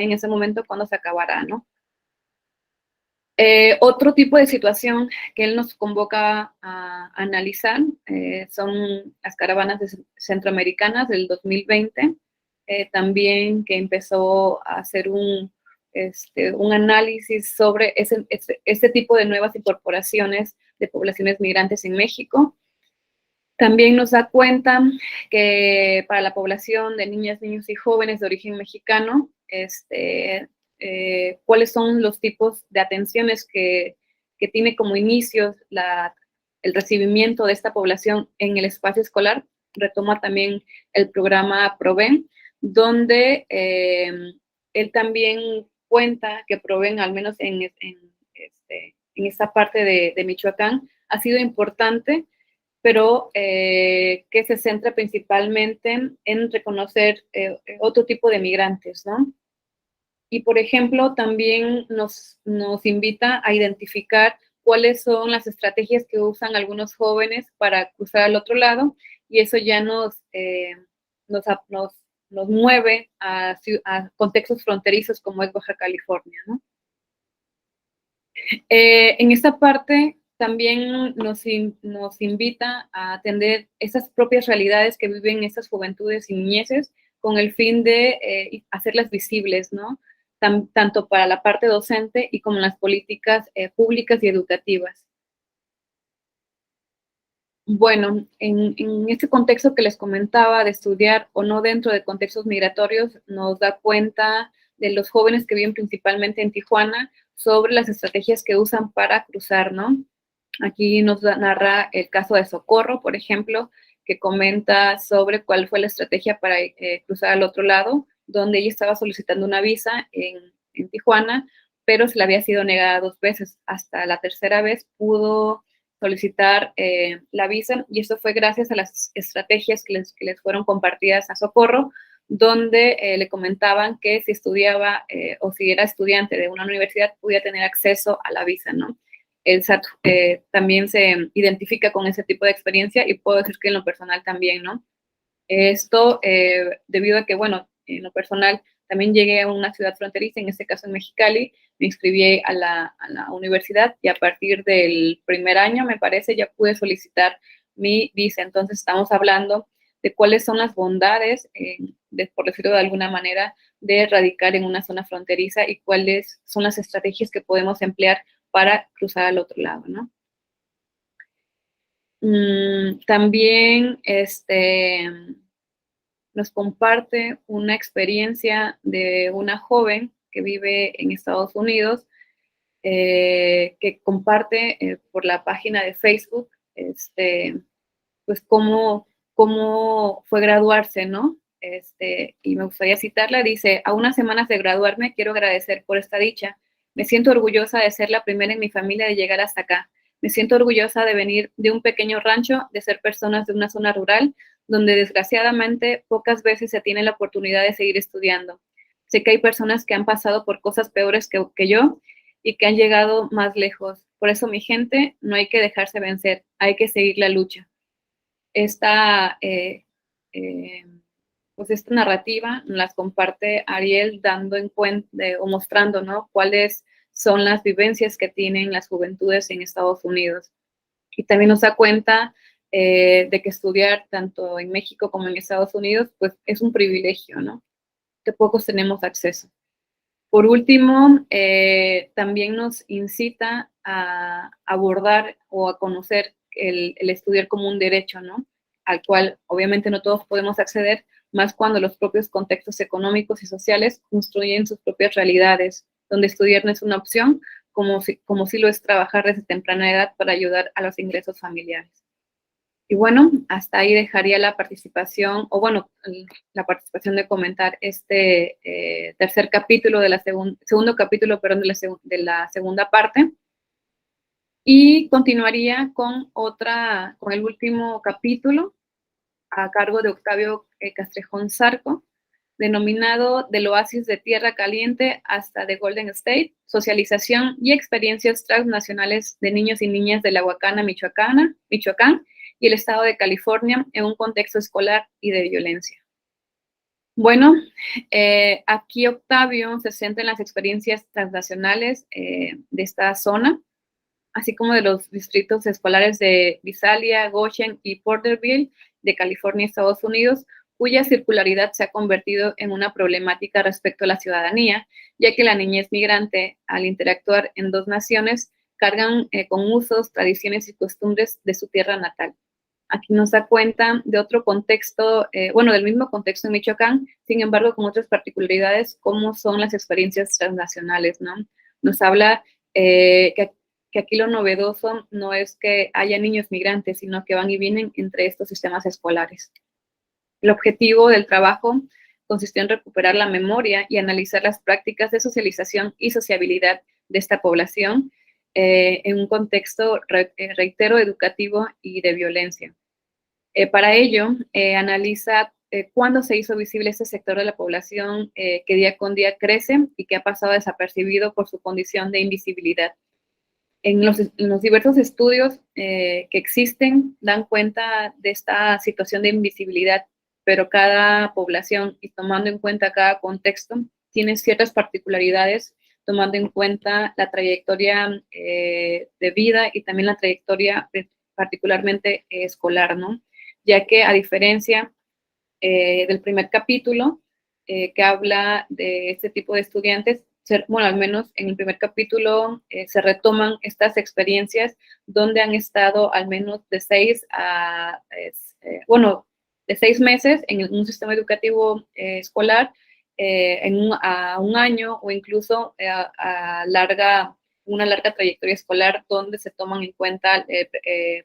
en ese momento cuándo se acabará, ¿no? Otro tipo de situación que él nos convoca a analizar son las caravanas centroamericanas del 2020, también que empezó a hacer un análisis sobre ese tipo de nuevas incorporaciones de poblaciones migrantes en México. También nos da cuenta que para la población de niñas, niños y jóvenes de origen mexicano, cuáles son los tipos de atenciones que tiene como inicios el recibimiento de esta población en el espacio escolar. Retoma también el programa PROVEN, donde él también cuenta que PROVEN, al menos en esta parte de Michoacán, ha sido importante, pero que se centra principalmente en reconocer otro tipo de migrantes, ¿no? Y, por ejemplo, también nos invita a identificar cuáles son las estrategias que usan algunos jóvenes para cruzar al otro lado, y eso ya nos mueve a contextos fronterizos como es Baja California, ¿no? En esta parte también nos invita a atender esas propias realidades que viven estas juventudes y niñeces con el fin de hacerlas visibles, ¿no? Tanto para la parte docente y como las políticas públicas y educativas. Bueno, en este contexto que les comentaba de estudiar o no dentro de contextos migratorios, nos da cuenta de los jóvenes que viven principalmente en Tijuana sobre las estrategias que usan para cruzar, ¿no? Aquí nos narra el caso de Socorro, por ejemplo, que comenta sobre cuál fue la estrategia para cruzar al otro lado, donde ella estaba solicitando una visa en Tijuana, pero se le había sido negada 2 veces. Hasta la tercera vez pudo solicitar la visa, y eso fue gracias a las estrategias que les fueron compartidas a Socorro, donde le comentaban que si estudiaba o si era estudiante de una universidad podía tener acceso a la visa, ¿no? El SAT también se identifica con ese tipo de experiencia, y puedo decir que en lo personal también, ¿no? Esto debido a que, bueno, en lo personal, también llegué a una ciudad fronteriza, en este caso en Mexicali, me inscribí a la universidad y a partir del primer año, me parece, ya pude solicitar mi visa. Entonces estamos hablando de cuáles son las bondades, por decirlo de alguna manera, de radicar en una zona fronteriza y cuáles son las estrategias que podemos emplear para cruzar al otro lado, ¿no? También nos comparte una experiencia de una joven que vive en Estados Unidos, que comparte por la página de Facebook, pues cómo fue graduarse, ¿no? Y me gustaría citarla, dice: a unas semanas de graduarme, quiero agradecer por esta dicha. Me siento orgullosa de ser la primera en mi familia de llegar hasta acá. Me siento orgullosa de venir de un pequeño rancho, de ser personas de una zona rural, donde desgraciadamente pocas veces se tiene la oportunidad de seguir estudiando. Sé que hay personas que han pasado por cosas peores que yo y que han llegado más lejos. Por eso, mi gente, no hay que dejarse vencer, hay que seguir la lucha. Pues esta narrativa las comparte Ariel dando en cuenta o mostrando, ¿no?, cuáles son las vivencias que tienen las juventudes en Estados Unidos. Y también nos da cuenta de que estudiar tanto en México como en Estados Unidos, pues es un privilegio, ¿no?, que pocos tenemos acceso. Por último, también nos incita a abordar o a conocer el estudiar como un derecho, ¿no?, al cual obviamente no todos podemos acceder, más cuando los propios contextos económicos y sociales construyen sus propias realidades, donde estudiar no es una opción, como si lo es trabajar desde temprana edad para ayudar a los ingresos familiares. Y bueno, hasta ahí dejaría la participación, o bueno, la participación de comentar este tercer capítulo, segundo capítulo, perdón, de la segunda parte. Y continuaría con el último capítulo, a cargo de Octavio Castrejón Zarco, denominado Del oasis de tierra caliente hasta The Golden State, socialización y experiencias transnacionales de niños y niñas de la Huacana, Michoacán y el estado de California en un contexto escolar y de violencia. Bueno, aquí Octavio se centra en las experiencias transnacionales de esta zona, así como de los distritos escolares de Visalia, Goshen y Porterville de California, Estados Unidos, cuya circularidad se ha convertido en una problemática respecto a la ciudadanía, ya que la niñez migrante, al interactuar en dos naciones, cargan con usos, tradiciones y costumbres de su tierra natal. Aquí nos da cuenta de otro contexto, del mismo contexto en Michoacán, sin embargo, con otras particularidades, como son las experiencias transnacionales, ¿no? Nos habla que aquí lo novedoso no es que haya niños migrantes, sino que van y vienen entre estos sistemas escolares. El objetivo del trabajo consistió en recuperar la memoria y analizar las prácticas de socialización y sociabilidad de esta población en un contexto, reitero, educativo y de violencia. Para ello, analiza cuándo se hizo visible este sector de la población que día con día crece y que ha pasado desapercibido por su condición de invisibilidad. En los diversos estudios que existen dan cuenta de esta situación de invisibilidad, pero cada población, y tomando en cuenta cada contexto, tiene ciertas particularidades, tomando en cuenta la trayectoria de vida y también la trayectoria particularmente escolar, ¿no? Ya que a diferencia del primer capítulo que habla de este tipo de estudiantes, al menos en el primer capítulo se retoman estas experiencias donde han estado al menos de 6 meses en un sistema educativo escolar, a un año o incluso una larga trayectoria escolar donde se toman en cuenta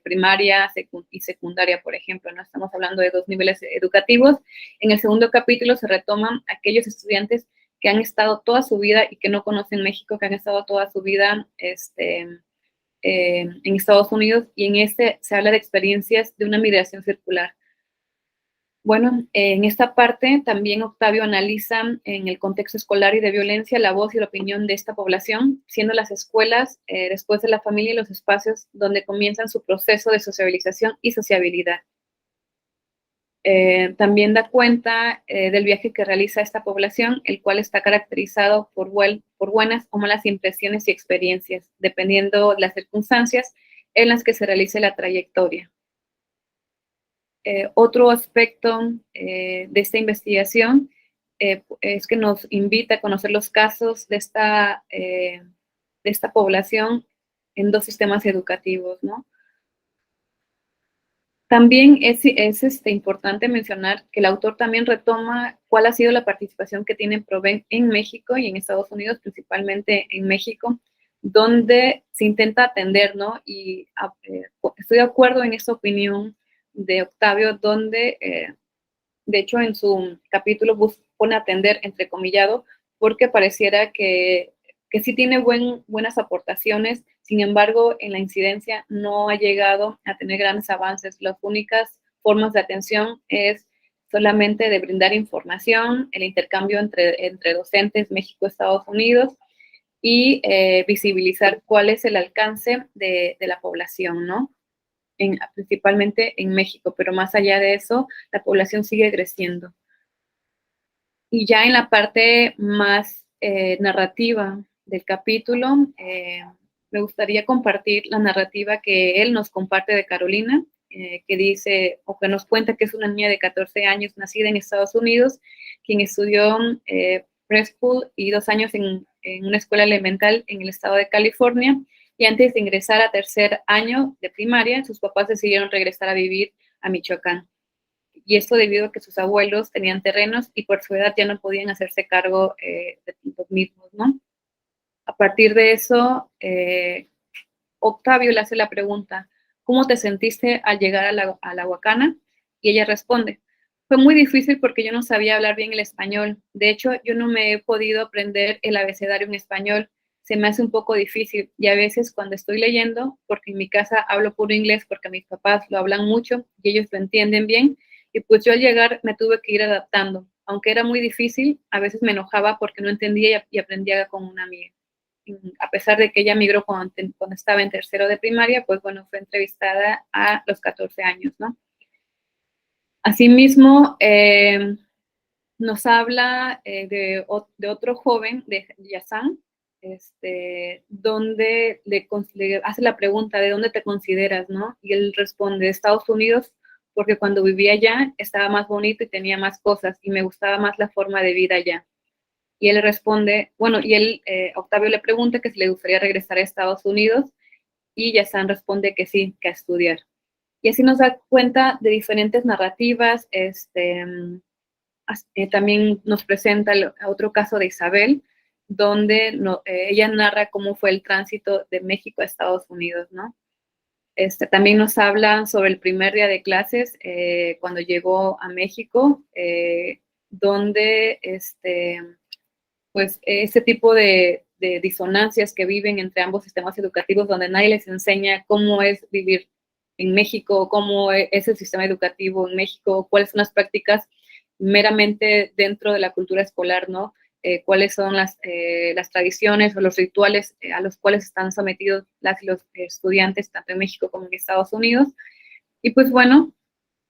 primaria y secundaria, por ejemplo, ¿no? Estamos hablando de 2 niveles educativos. En el segundo capítulo se retoman aquellos estudiantes que han estado toda su vida y que no conocen México, que han estado toda su vida en Estados Unidos, y en se habla de experiencias de una migración circular. Bueno, en esta parte también Octavio analiza en el contexto escolar y de violencia la voz y la opinión de esta población, siendo las escuelas, después de la familia, y los espacios donde comienzan su proceso de sociabilización y sociabilidad. También da cuenta del viaje que realiza esta población, el cual está caracterizado por buenas o malas impresiones y experiencias, dependiendo de las circunstancias en las que se realice la trayectoria. Otro aspecto de esta investigación es que nos invita a conocer los casos de esta población en 2 sistemas educativos, ¿no? También es importante mencionar que el autor también retoma cuál ha sido la participación que tiene Proven en México y en Estados Unidos, principalmente en México, donde se intenta atender, ¿no? Y estoy de acuerdo en esta opinión de Octavio, donde, de hecho, en su capítulo pone atender, entrecomillado, porque pareciera que sí tiene buenas aportaciones. Sin embargo, en la incidencia no ha llegado a tener grandes avances. Las únicas formas de atención es solamente de brindar información, el intercambio entre docentes México-Estados Unidos y visibilizar cuál es el alcance de la población, ¿no? Principalmente en México, pero más allá de eso, la población sigue creciendo. Y ya en la parte más narrativa del capítulo, me gustaría compartir la narrativa que él nos comparte de Carolina, que dice, o que nos cuenta que es una niña de 14 años nacida en Estados Unidos, quien estudió preschool y 2 años en una escuela elemental en el estado de California, y antes de ingresar a 3er año de primaria, sus papás decidieron regresar a vivir a Michoacán. Y esto debido a que sus abuelos tenían terrenos y por su edad ya no podían hacerse cargo de los mismos, ¿no? A partir de eso, Octavio le hace la pregunta, ¿cómo te sentiste al llegar a la Huacana? Y ella responde, fue muy difícil porque yo no sabía hablar bien el español. De hecho, yo no me he podido aprender el abecedario en español. Se me hace un poco difícil y a veces cuando estoy leyendo, porque en mi casa hablo puro inglés porque mis papás lo hablan mucho y ellos lo entienden bien, y pues yo al llegar me tuve que ir adaptando. Aunque era muy difícil, a veces me enojaba porque no entendía y aprendía con una amiga. A pesar de que ella migró cuando estaba en 3º de primaria, pues bueno, fue entrevistada a los 14 años, ¿no? Asimismo, nos habla de otro joven, de Yazan, donde le hace la pregunta de dónde te consideras, ¿no? Y él responde, Estados Unidos, porque cuando vivía allá estaba más bonito y tenía más cosas y me gustaba más la forma de vida allá. Y él responde, bueno, y Octavio le pregunta que si le gustaría regresar a Estados Unidos y Yazan responde que sí, que a estudiar. Y así nos da cuenta de diferentes narrativas. También nos presenta otro caso de Isabel, donde ella narra cómo fue el tránsito de México a Estados Unidos, ¿no? También nos habla sobre el primer día de clases, cuando llegó a México, donde pues ese tipo de disonancias que viven entre ambos sistemas educativos, donde nadie les enseña cómo es vivir en México, cómo es el sistema educativo en México, cuáles son las prácticas meramente dentro de la cultura escolar, ¿no? Cuáles son las tradiciones o los rituales a los cuales están sometidos las y los estudiantes, tanto en México como en Estados Unidos. Y pues bueno,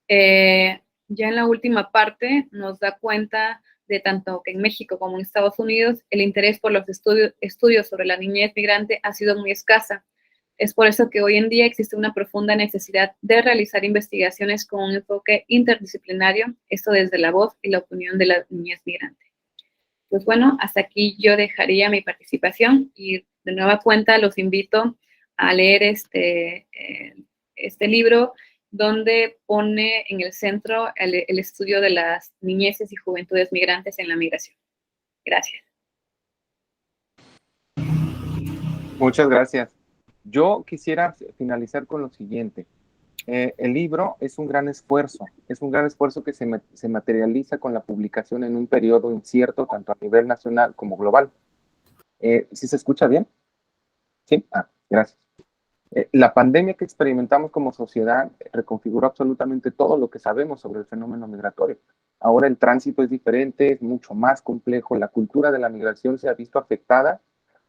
ya en la última parte nos da cuenta de tanto que en México como en Estados Unidos el interés por los estudios sobre la niñez migrante ha sido muy escasa. Es por eso que hoy en día existe una profunda necesidad de realizar investigaciones con un enfoque interdisciplinario, esto desde la voz y la opinión de la niñez migrante. Pues bueno, hasta aquí yo dejaría mi participación y de nueva cuenta los invito a leer este libro, donde pone en el centro el estudio de las niñeces y juventudes migrantes en la migración. Gracias. Muchas gracias. Yo quisiera finalizar con lo siguiente. El libro es un gran esfuerzo que se materializa con la publicación en un periodo incierto, tanto a nivel nacional como global. ¿Sí se escucha bien? Sí, gracias. La pandemia que experimentamos como sociedad reconfiguró absolutamente todo lo que sabemos sobre el fenómeno migratorio. Ahora el tránsito es diferente, es mucho más complejo. La cultura de la migración se ha visto afectada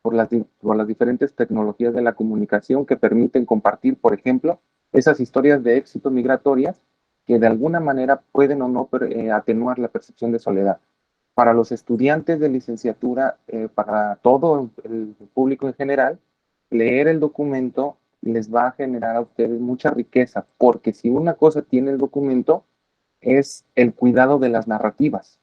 por las diferentes tecnologías de la comunicación que permiten compartir, por ejemplo, esas historias de éxito migratorias que de alguna manera pueden o no atenuar la percepción de soledad. Para los estudiantes de licenciatura, para todo el público en general, leer el documento les va a generar a ustedes mucha riqueza, porque si una cosa tiene el documento es el cuidado de las narrativas.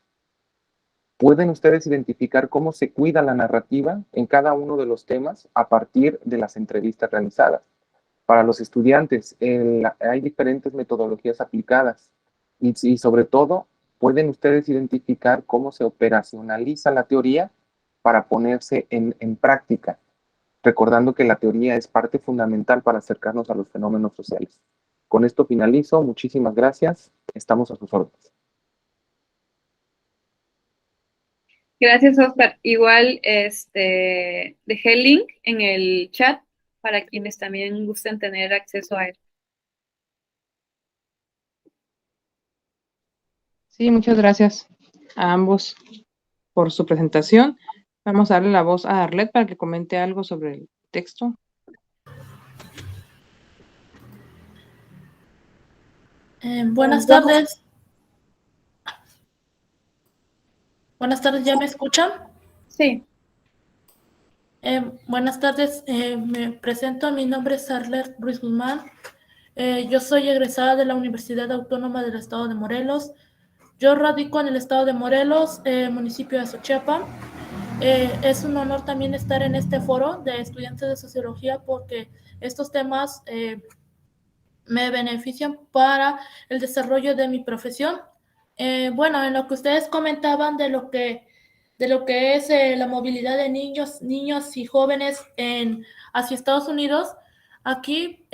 Pueden ustedes identificar cómo se cuida la narrativa en cada uno de los temas a partir de las entrevistas realizadas. Para los estudiantes hay diferentes metodologías aplicadas y sobre todo pueden ustedes identificar cómo se operacionaliza la teoría para ponerse en práctica, recordando que la teoría es parte fundamental para acercarnos a los fenómenos sociales. Con esto finalizo. Muchísimas gracias. Estamos a sus órdenes. Gracias, Oscar. Igual dejé el link en el chat para quienes también gusten tener acceso a él. Sí, muchas gracias a ambos por su presentación. Vamos a darle la voz a Arlet para que comente algo sobre el texto. Buenas tardes. Buenas tardes, ¿ya me escuchan? Sí. Buenas tardes, me presento, mi nombre es Arlet Ruiz Guzmán. Yo soy egresada de la Universidad Autónoma del Estado de Morelos. Yo radico en el Estado de Morelos, municipio de Xochiapan. Es un honor también estar en este foro de estudiantes de sociología porque estos temas me benefician para el desarrollo de mi profesión. Bueno, en lo que ustedes comentaban de lo que es la movilidad de niños y jóvenes hacia Estados Unidos, aquí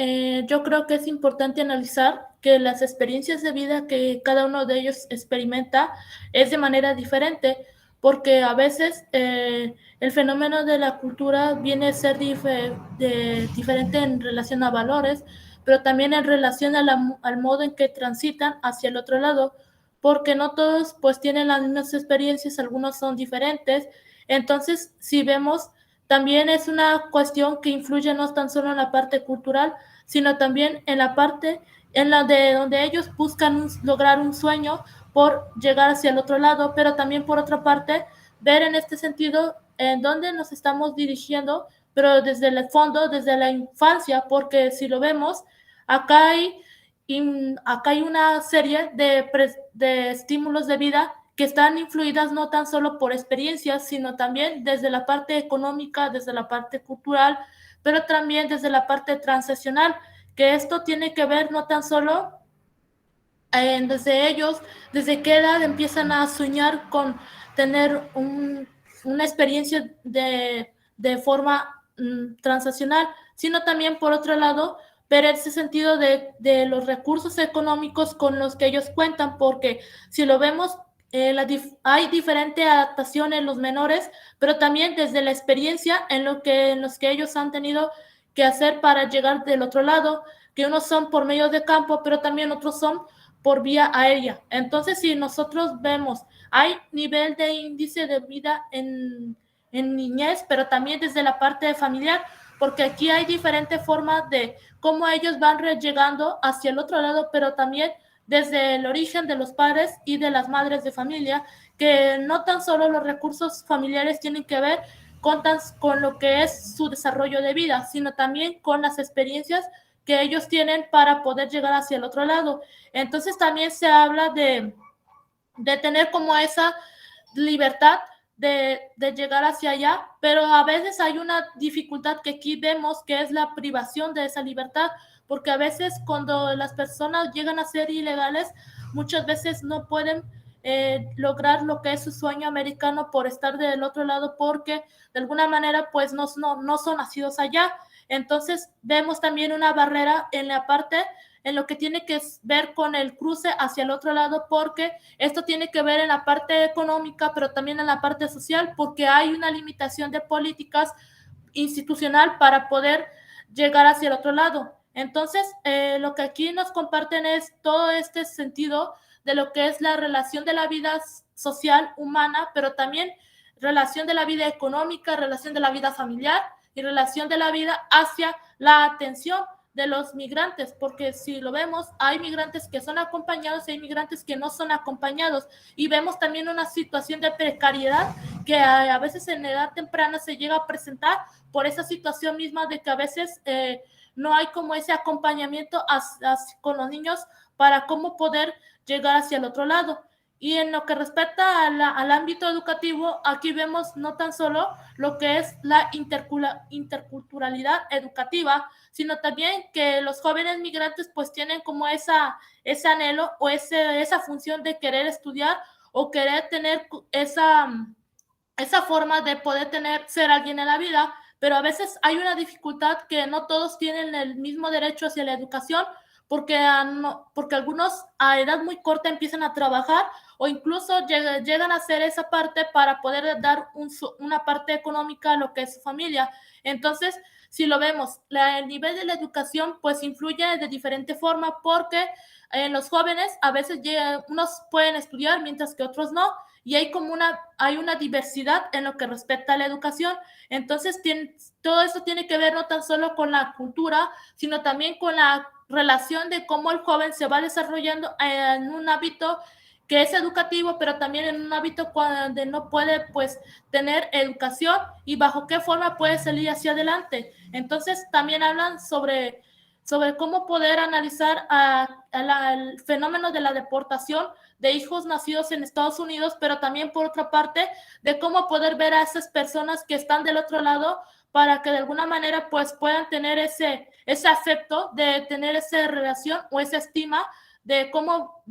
yo creo que es importante analizar que las experiencias de vida que cada uno de ellos experimenta es de manera diferente, porque a veces el fenómeno de la cultura viene a ser diferente en relación a valores, pero también en relación al modo en que transitan hacia el otro lado, porque no todos pues tienen las mismas experiencias, algunos son diferentes. Entonces, si vemos, también es una cuestión que influye no tan solo en la parte cultural, sino también en la parte en la de donde ellos buscan lograr un sueño por llegar hacia el otro lado, pero también por otra parte, ver en este sentido en dónde nos estamos dirigiendo, pero desde el fondo, desde la infancia, porque si lo vemos, acá hay una serie de estímulos de vida que están influidas no tan solo por experiencias, sino también desde la parte económica, desde la parte cultural, pero también desde la parte transaccional, que esto tiene que ver no tan solo desde ellos, desde qué edad empiezan a soñar con tener una experiencia de forma transaccional, sino también por otro lado, ver ese sentido de los recursos económicos con los que ellos cuentan, porque si lo vemos, hay diferente adaptación en los menores, pero también desde la experiencia en los que ellos han tenido que hacer para llegar del otro lado, que unos son por medio de campo, pero también otros son por vía aérea. Entonces, si nosotros vemos, hay nivel de índice de vida en niñez, pero también desde la parte familiar, porque aquí hay diferentes formas de cómo ellos van llegando hacia el otro lado, pero también desde el origen de los padres y de las madres de familia, que no tan solo los recursos familiares tienen que ver con lo que es su desarrollo de vida, sino también con las experiencias que ellos tienen para poder llegar hacia el otro lado. Entonces también se habla de tener como esa libertad de llegar hacia allá, pero a veces hay una dificultad que aquí vemos, que es la privación de esa libertad, porque a veces cuando las personas llegan a ser ilegales, muchas veces no pueden lograr lo que es su sueño americano por estar del otro lado, porque de alguna manera pues no son nacidos allá. Entonces vemos también una barrera en la parte en lo que tiene que ver con el cruce hacia el otro lado, porque esto tiene que ver en la parte económica, pero también en la parte social, porque hay una limitación de políticas institucional para poder llegar hacia el otro lado. Entonces, lo que aquí nos comparten es todo este sentido de lo que es la relación de la vida social humana, pero también relación de la vida económica, relación de la vida familiar y relación de la vida hacia la atención de los migrantes, porque si lo vemos, hay migrantes que son acompañados y hay migrantes que no son acompañados, y vemos también una situación de precariedad que a veces en edad temprana se llega a presentar por esa situación misma de que a veces no hay como ese acompañamiento con los niños para cómo poder llegar hacia el otro lado. Y en lo que respecta al ámbito educativo, aquí vemos no tan solo lo que es la interculturalidad educativa, sino también que los jóvenes migrantes pues tienen como ese anhelo o esa función de querer estudiar o querer tener esa forma de poder ser alguien en la vida, pero a veces hay una dificultad que no todos tienen el mismo derecho hacia la educación, porque algunos a edad muy corta empiezan a trabajar o incluso llegan a hacer esa parte para poder dar una parte económica a lo que es su familia. Entonces, si lo vemos, el nivel de la educación pues influye de diferente forma, porque en los jóvenes a veces unos pueden estudiar mientras que otros no, y hay una diversidad en lo que respecta a la educación. Entonces, todo esto tiene que ver no tan solo con la cultura, sino también con la relación de cómo el joven se va desarrollando en un hábito que es educativo, pero también en un hábito donde no puede pues tener educación y bajo qué forma puede salir hacia adelante. Entonces también hablan sobre cómo poder analizar el fenómeno de la deportación de hijos nacidos en Estados Unidos, pero también por otra parte de cómo poder ver a esas personas que están del otro lado para que de alguna manera pues puedan tener ese afecto, de tener esa relación o esa estima de cómo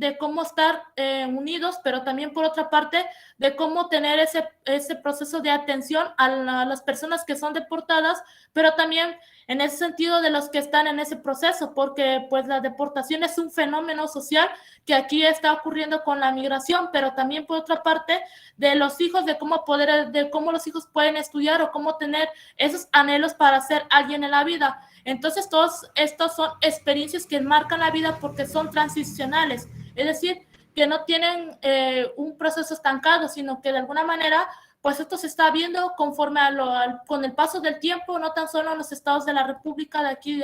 estar unidos, pero también por otra parte de cómo tener ese proceso de atención a las personas que son deportadas, pero también en ese sentido de los que están en ese proceso, porque pues la deportación es un fenómeno social que aquí está ocurriendo con la migración, pero también por otra parte de los hijos, de cómo los hijos pueden estudiar o cómo tener esos anhelos para ser alguien en la vida. Entonces, todos estos son experiencias que marcan la vida porque son transicionales, es decir, que no tienen un proceso estancado, sino que de alguna manera, pues esto se está viendo conforme con el paso del tiempo, no tan solo en los estados de la República de aquí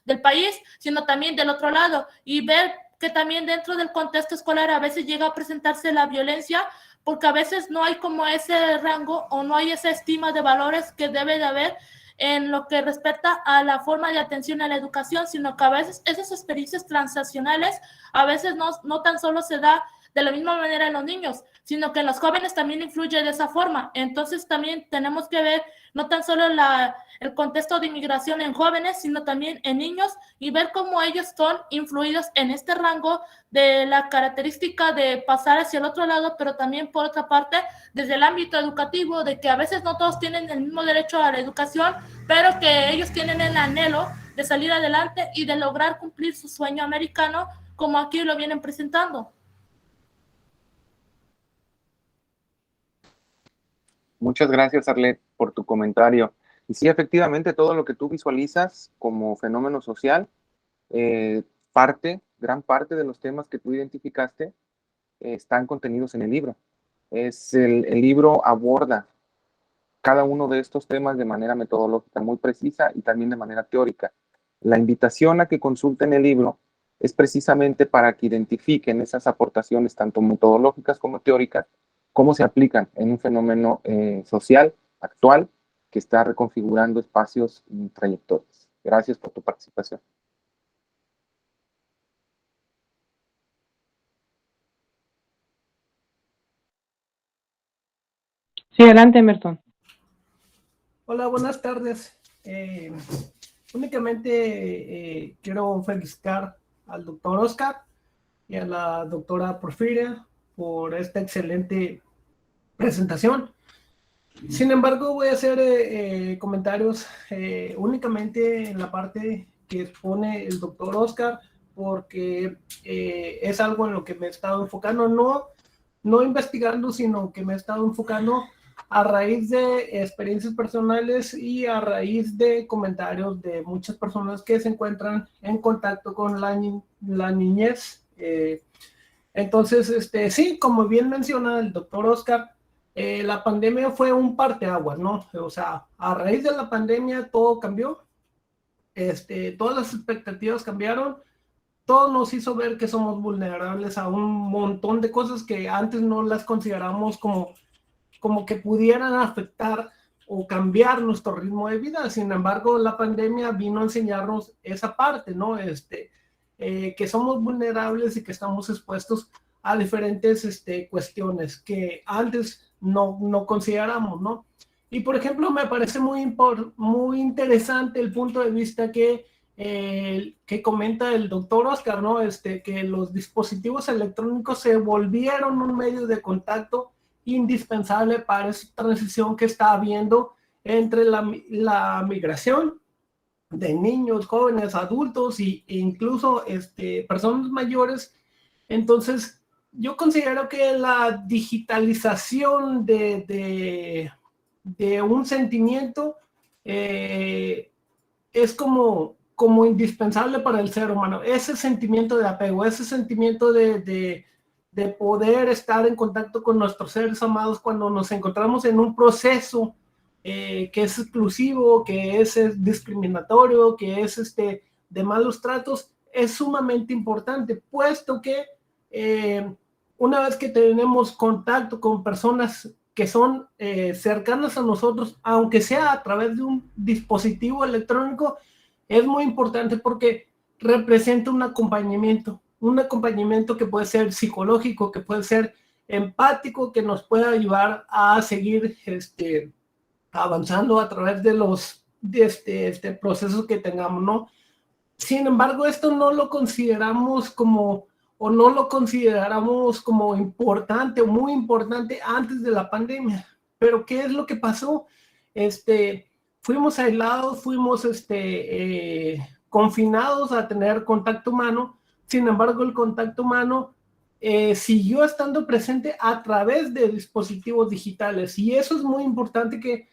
del país, sino también del otro lado, y ver que también dentro del contexto escolar a veces llega a presentarse la violencia, porque a veces no hay como ese rango o no hay esa estima de valores que debe de haber en lo que respecta a la forma de atención a la educación, sino que a veces esas experiencias transaccionales a veces no tan solo se da de la misma manera en los niños, sino que en los jóvenes también influye de esa forma. Entonces también tenemos que ver no tan solo el contexto de inmigración en jóvenes, sino también en niños y ver cómo ellos son influidos en este rango de la característica de pasar hacia el otro lado, pero también por otra parte desde el ámbito educativo, de que a veces no todos tienen el mismo derecho a la educación, pero que ellos tienen el anhelo de salir adelante y de lograr cumplir su sueño americano, como aquí lo vienen presentando. Muchas gracias, Arlet, por tu comentario. Y sí, efectivamente, todo lo que tú visualizas como fenómeno social, gran parte de los temas que tú identificaste están contenidos en el libro. El libro aborda cada uno de estos temas de manera metodológica muy precisa y también de manera teórica. La invitación a que consulten el libro es precisamente para que identifiquen esas aportaciones, tanto metodológicas como teóricas, cómo se aplican en un fenómeno social actual que está reconfigurando espacios y trayectorias. Gracias por tu participación. Sí, adelante, Emerson. Hola, buenas tardes. Únicamente quiero felicitar al doctor Oscar y a la doctora Porfiria por esta excelente presentación. Sin embargo, voy a hacer comentarios únicamente en la parte que expone el doctor Oscar, porque es algo en lo que me he estado enfocando, no investigando, sino que me he estado enfocando a raíz de experiencias personales y a raíz de comentarios de muchas personas que se encuentran en contacto con la niñez. Entonces, sí, como bien menciona el doctor Oscar, la pandemia fue un parteaguas, ¿no? O sea, a raíz de la pandemia todo cambió. todas las expectativas cambiaron, todo nos hizo ver que somos vulnerables a un montón de cosas que antes no las consideramos como que pudieran afectar o cambiar nuestro ritmo de vida. Sin embargo, la pandemia vino a enseñarnos esa parte, ¿no? Que somos vulnerables y que estamos expuestos a diferentes cuestiones que antes no consideramos, ¿no? Y, por ejemplo, me parece muy interesante el punto de vista que comenta el doctor Oscar, ¿no? Que los dispositivos electrónicos se volvieron un medio de contacto indispensable para esa transición que está habiendo entre la migración de niños, jóvenes, adultos e incluso personas mayores. Entonces, yo considero que la digitalización de un sentimiento es como indispensable para el ser humano. Ese sentimiento de apego, ese sentimiento de poder estar en contacto con nuestros seres amados cuando nos encontramos en un proceso que es exclusivo, que es discriminatorio, que es de malos tratos, es sumamente importante, puesto que una vez que tenemos contacto con personas que son cercanas a nosotros, aunque sea a través de un dispositivo electrónico, es muy importante porque representa un acompañamiento que puede ser psicológico, que puede ser empático, que nos puede ayudar a seguir avanzando a través de los procesos que tengamos, ¿no? Sin embargo, esto no lo consideramos como importante o muy importante antes de la pandemia. Pero ¿qué es lo que pasó? Fuimos aislados, fuimos confinados a tener contacto humano. Sin embargo, el contacto humano siguió estando presente a través de dispositivos digitales. Y eso es muy importante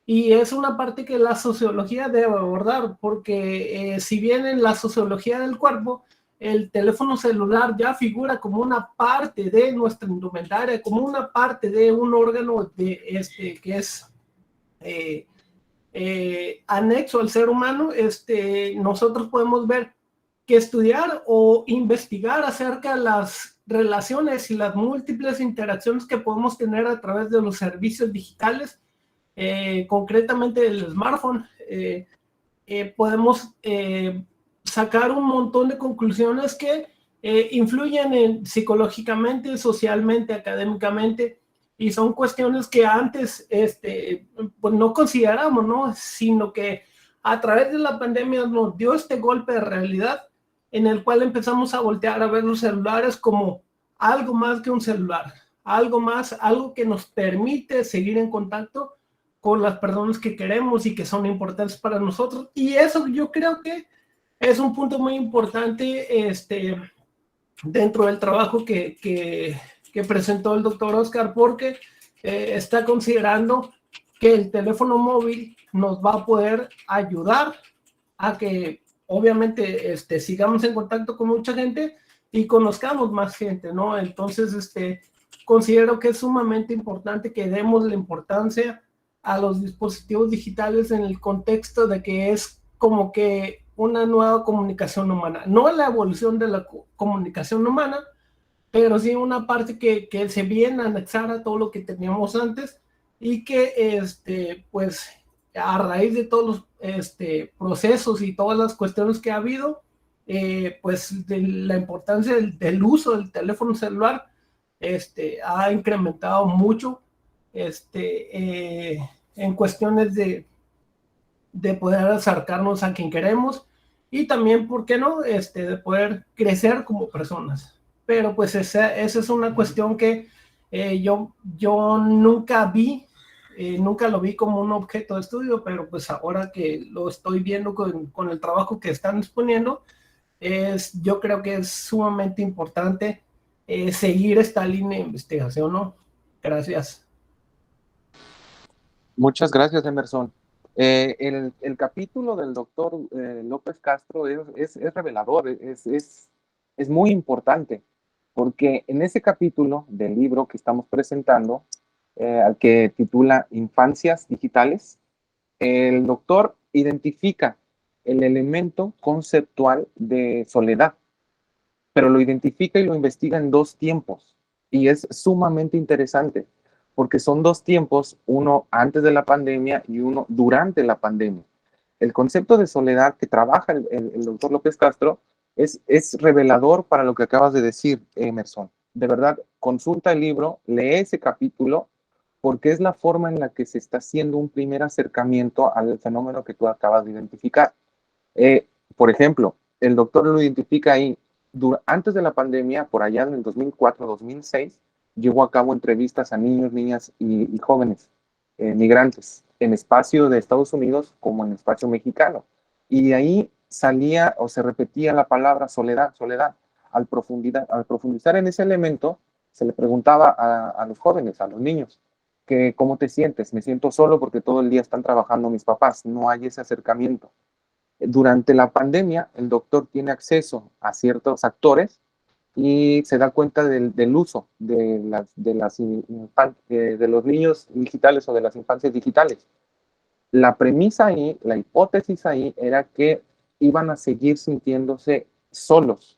y es una parte que la sociología debe abordar, porque si bien en la sociología del cuerpo, el teléfono celular ya figura como una parte de nuestra indumentaria, como una parte de un órgano que es anexo al ser humano, nosotros podemos ver que estudiar o investigar acerca de las relaciones y las múltiples interacciones que podemos tener a través de los servicios digitales, concretamente el smartphone, podemos sacar un montón de conclusiones que influyen psicológicamente, socialmente, académicamente, y son cuestiones que antes pues no consideramos, ¿no? Sino que a través de la pandemia nos dio este golpe de realidad en el cual empezamos a voltear a ver los celulares como algo más que un celular, algo que nos permite seguir en contacto con las personas que queremos y que son importantes para nosotros. Y eso yo creo que es un punto muy importante dentro del trabajo que presentó el doctor Oscar, porque está considerando que el teléfono móvil nos va a poder ayudar a que obviamente sigamos en contacto con mucha gente y conozcamos más gente, ¿no? Entonces, considero que es sumamente importante que demos la importancia a los dispositivos digitales en el contexto de que es como que una nueva comunicación humana, no la evolución de la comunicación humana, pero sí una parte que se viene a anexar a todo lo que teníamos antes y que, pues, a raíz de todos los procesos y todas las cuestiones que ha habido, pues, de la importancia del uso del teléfono celular ha incrementado mucho en cuestiones de poder acercarnos a quien queremos y también, ¿por qué no?, de poder crecer como personas. Pero pues esa es una cuestión que yo nunca lo vi como un objeto de estudio, pero pues ahora que lo estoy viendo con el trabajo que están exponiendo, yo creo que es sumamente importante seguir esta línea de investigación, ¿no? Gracias. Muchas gracias, Emerson. El capítulo del doctor López Castro es revelador, es muy importante, porque en ese capítulo del libro que estamos presentando, al que titula Infancias Digitales, el doctor identifica el elemento conceptual de soledad, pero lo identifica y lo investiga en 2 tiempos. Y es sumamente interesante, porque son 2 tiempos, uno antes de la pandemia y uno durante la pandemia. El concepto de soledad que trabaja el doctor López Castro es revelador para lo que acabas de decir, Emerson. De verdad, consulta el libro, lee ese capítulo, porque es la forma en la que se está haciendo un primer acercamiento al fenómeno que tú acabas de identificar. Por ejemplo, el doctor lo identifica ahí. Antes de la pandemia, por allá en el 2004-2006, llevó a cabo entrevistas a niños, niñas y jóvenes migrantes en espacio de Estados Unidos como en espacio mexicano. Y de ahí salía o se repetía la palabra soledad, soledad. Al profundizar en ese elemento, se le preguntaba a los jóvenes, a los niños, que ¿cómo te sientes? Me siento solo porque todo el día están trabajando mis papás, no hay ese acercamiento. Durante la pandemia, el doctor tiene acceso a ciertos actores y se da cuenta del uso de los niños digitales o de las infancias digitales. La premisa ahí, la hipótesis ahí era que iban a seguir sintiéndose solos.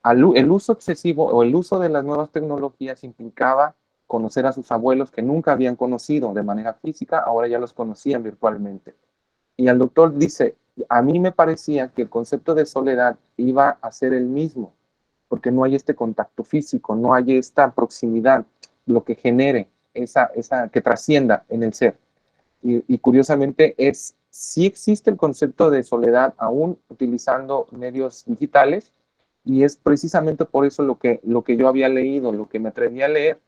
El uso excesivo o el uso de las nuevas tecnologías implicaba conocer a sus abuelos que nunca habían conocido de manera física, ahora ya los conocían virtualmente. Y el doctor dice, a mí me parecía que el concepto de soledad iba a ser el mismo, porque no hay este contacto físico, no hay esta proximidad, lo que genere esa que trascienda en el ser. Y curiosamente sí existe el concepto de soledad aún utilizando medios digitales, y es precisamente por eso lo que yo había leído, lo que me atreví a leer,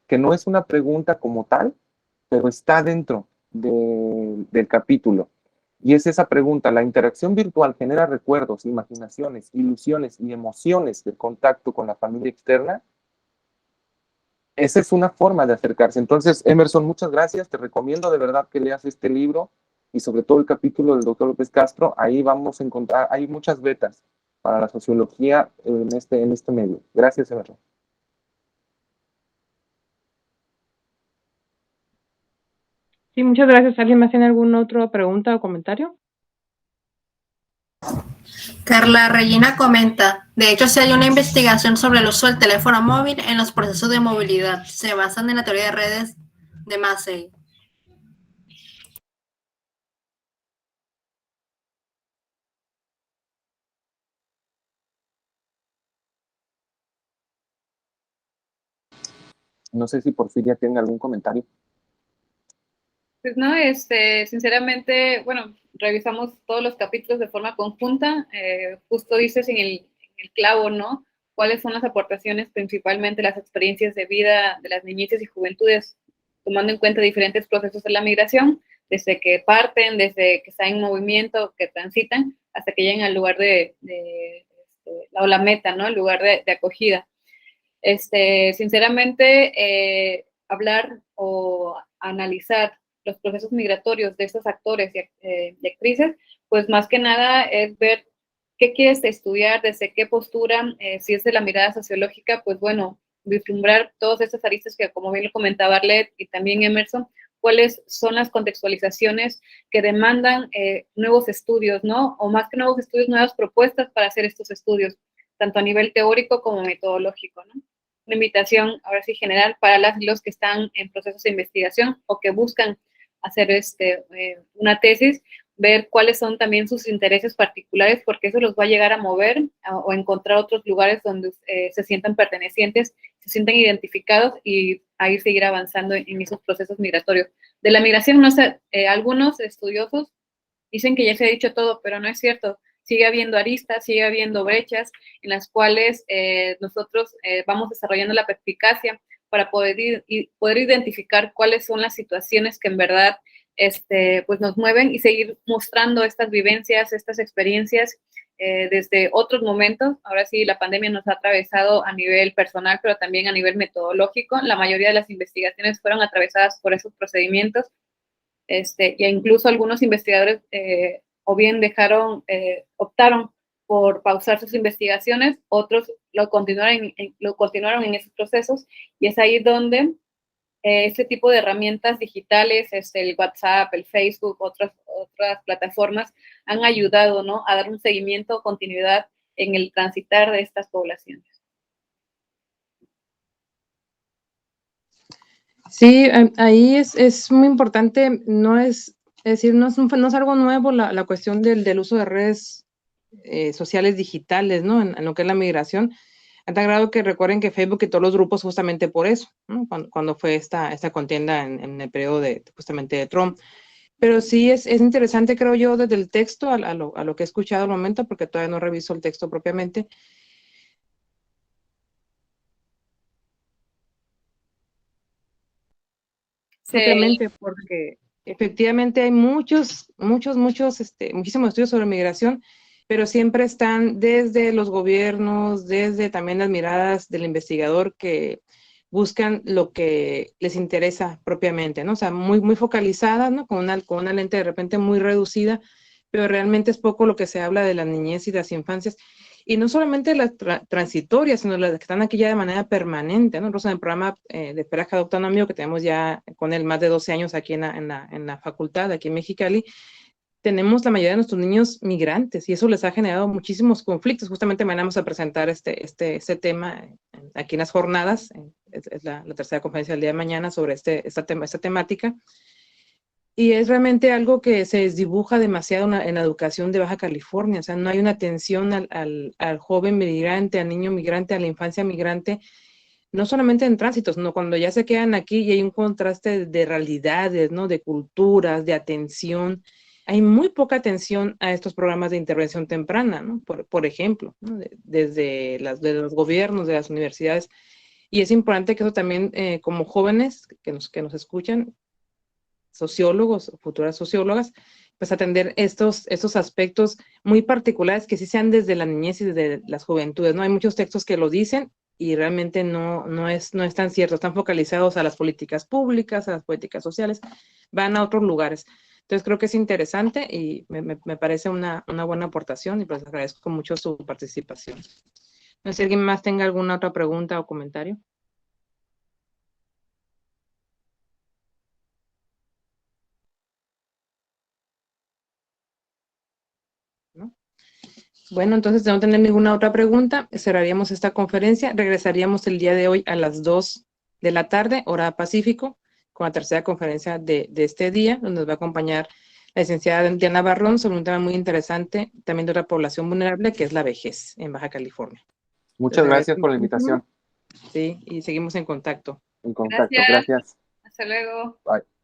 que no es una pregunta como tal, pero está dentro del capítulo. Y es esa pregunta, ¿la interacción virtual genera recuerdos, imaginaciones, ilusiones y emociones del contacto con la familia externa? Esa es una forma de acercarse. Entonces, Emerson, muchas gracias. Te recomiendo de verdad que leas este libro y sobre todo el capítulo del doctor López Castro. Ahí vamos a encontrar, hay muchas vetas para la sociología en este medio. Gracias, Emerson. Sí, muchas gracias. ¿Alguien más tiene alguna otra pregunta o comentario? Carla Regina comenta, de hecho, si hay una investigación sobre el uso del teléfono móvil en los procesos de movilidad. Se basan en la teoría de redes de Massey. No sé si Porfiria tiene algún comentario. Pues no, sinceramente, bueno, revisamos todos los capítulos de forma conjunta. Justo dices en el clavo, ¿no? ¿Cuáles son las aportaciones, principalmente las experiencias de vida de las niñeces y juventudes, tomando en cuenta diferentes procesos de la migración, desde que parten, desde que están en movimiento, que transitan, hasta que llegan al lugar o la meta, ¿no? El lugar de acogida. Sinceramente, hablar o analizar los procesos migratorios de estos actores y actrices, pues más que nada es ver qué quieres estudiar, desde qué postura, si es de la mirada sociológica, pues bueno, vislumbrar todas estas aristas que, como bien lo comentaba Arlet y también Emerson, cuáles son las contextualizaciones que demandan nuevos estudios, ¿no? O más que nuevos estudios, nuevas propuestas para hacer estos estudios, tanto a nivel teórico como metodológico, ¿no? Una invitación, ahora sí, general para las y los que están en procesos de investigación o que buscan hacer una tesis, ver cuáles son también sus intereses particulares, porque eso los va a llegar a mover o encontrar otros lugares donde se sientan pertenecientes, se sientan identificados y ahí seguir avanzando en esos procesos migratorios. De la migración, no sé, algunos estudiosos dicen que ya se ha dicho todo, pero no es cierto. Sigue habiendo aristas, sigue habiendo brechas en las cuales nosotros vamos desarrollando la perspicacia para poder identificar cuáles son las situaciones que en verdad pues nos mueven y seguir mostrando estas vivencias, estas experiencias desde otros momentos. Ahora sí, la pandemia nos ha atravesado a nivel personal, pero también a nivel metodológico. La mayoría de las investigaciones fueron atravesadas por esos procedimientos. Y incluso algunos investigadores o bien optaron por pausar sus investigaciones, otros lo continuaron en esos procesos, y es ahí donde este tipo de herramientas digitales, el WhatsApp, el Facebook, otras plataformas, han ayudado, ¿no?, a dar un seguimiento, continuidad en el transitar de estas poblaciones. Sí, ahí es muy importante, no es decir, no es algo nuevo la cuestión del uso de redes sociales digitales, ¿no? En lo que es la migración, a tal grado que recuerden que Facebook y todos los grupos justamente por eso, ¿no? Cuando fue esta contienda en el periodo justamente de Trump. Pero sí es interesante, creo yo, desde el texto a lo que he escuchado al momento, porque todavía no reviso el texto propiamente. Simplemente porque efectivamente hay muchísimos estudios sobre migración, pero siempre están desde los gobiernos, desde también las miradas del investigador que buscan lo que les interesa propiamente, ¿no? O sea, muy focalizadas, ¿no? Con una lente de repente muy reducida, pero realmente es poco lo que se habla de la niñez y de las infancias. Y no solamente las transitorias, sino las que están aquí ya de manera permanente, ¿no? Nosotros en el programa de Espera que Adopta un Amigo, que tenemos ya con él más de 12 años aquí en la facultad, aquí en Mexicali, tenemos la mayoría de nuestros niños migrantes y eso les ha generado muchísimos conflictos. Justamente mañana vamos a presentar este tema aquí en las jornadas, es la tercera conferencia del día de mañana sobre esta temática. Y es realmente algo que se desdibuja demasiado en la educación de Baja California. O sea, no hay una atención al joven migrante, al niño migrante, a la infancia migrante, no solamente en tránsito, sino cuando ya se quedan aquí y hay un contraste de realidades, ¿no? De culturas, de atención. Hay muy poca atención a estos programas de intervención temprana, ¿no? Por ejemplo, ¿no? Desde los gobiernos, de las universidades. Y es importante que eso también, como jóvenes que nos escuchan, sociólogos, futuras sociólogas, pues atender estos aspectos muy particulares que sí sean desde la niñez y desde las juventudes, ¿no? Hay muchos textos que lo dicen y realmente no es tan cierto, están focalizados a las políticas públicas, a las políticas sociales, van a otros lugares. Entonces creo que es interesante y me parece una buena aportación y pues agradezco mucho su participación. No sé si alguien más tenga alguna otra pregunta o comentario. ¿No? Bueno, entonces, de no tener ninguna otra pregunta, cerraríamos esta conferencia. Regresaríamos el día de hoy a las 2 de la tarde, hora Pacífico, con la tercera conferencia de este día, donde nos va a acompañar la licenciada Diana Barrón sobre un tema muy interesante, también de otra población vulnerable, que es la vejez en Baja California. Muchas gracias por la invitación. Sí, y seguimos en contacto. En contacto, gracias. Hasta luego. Bye.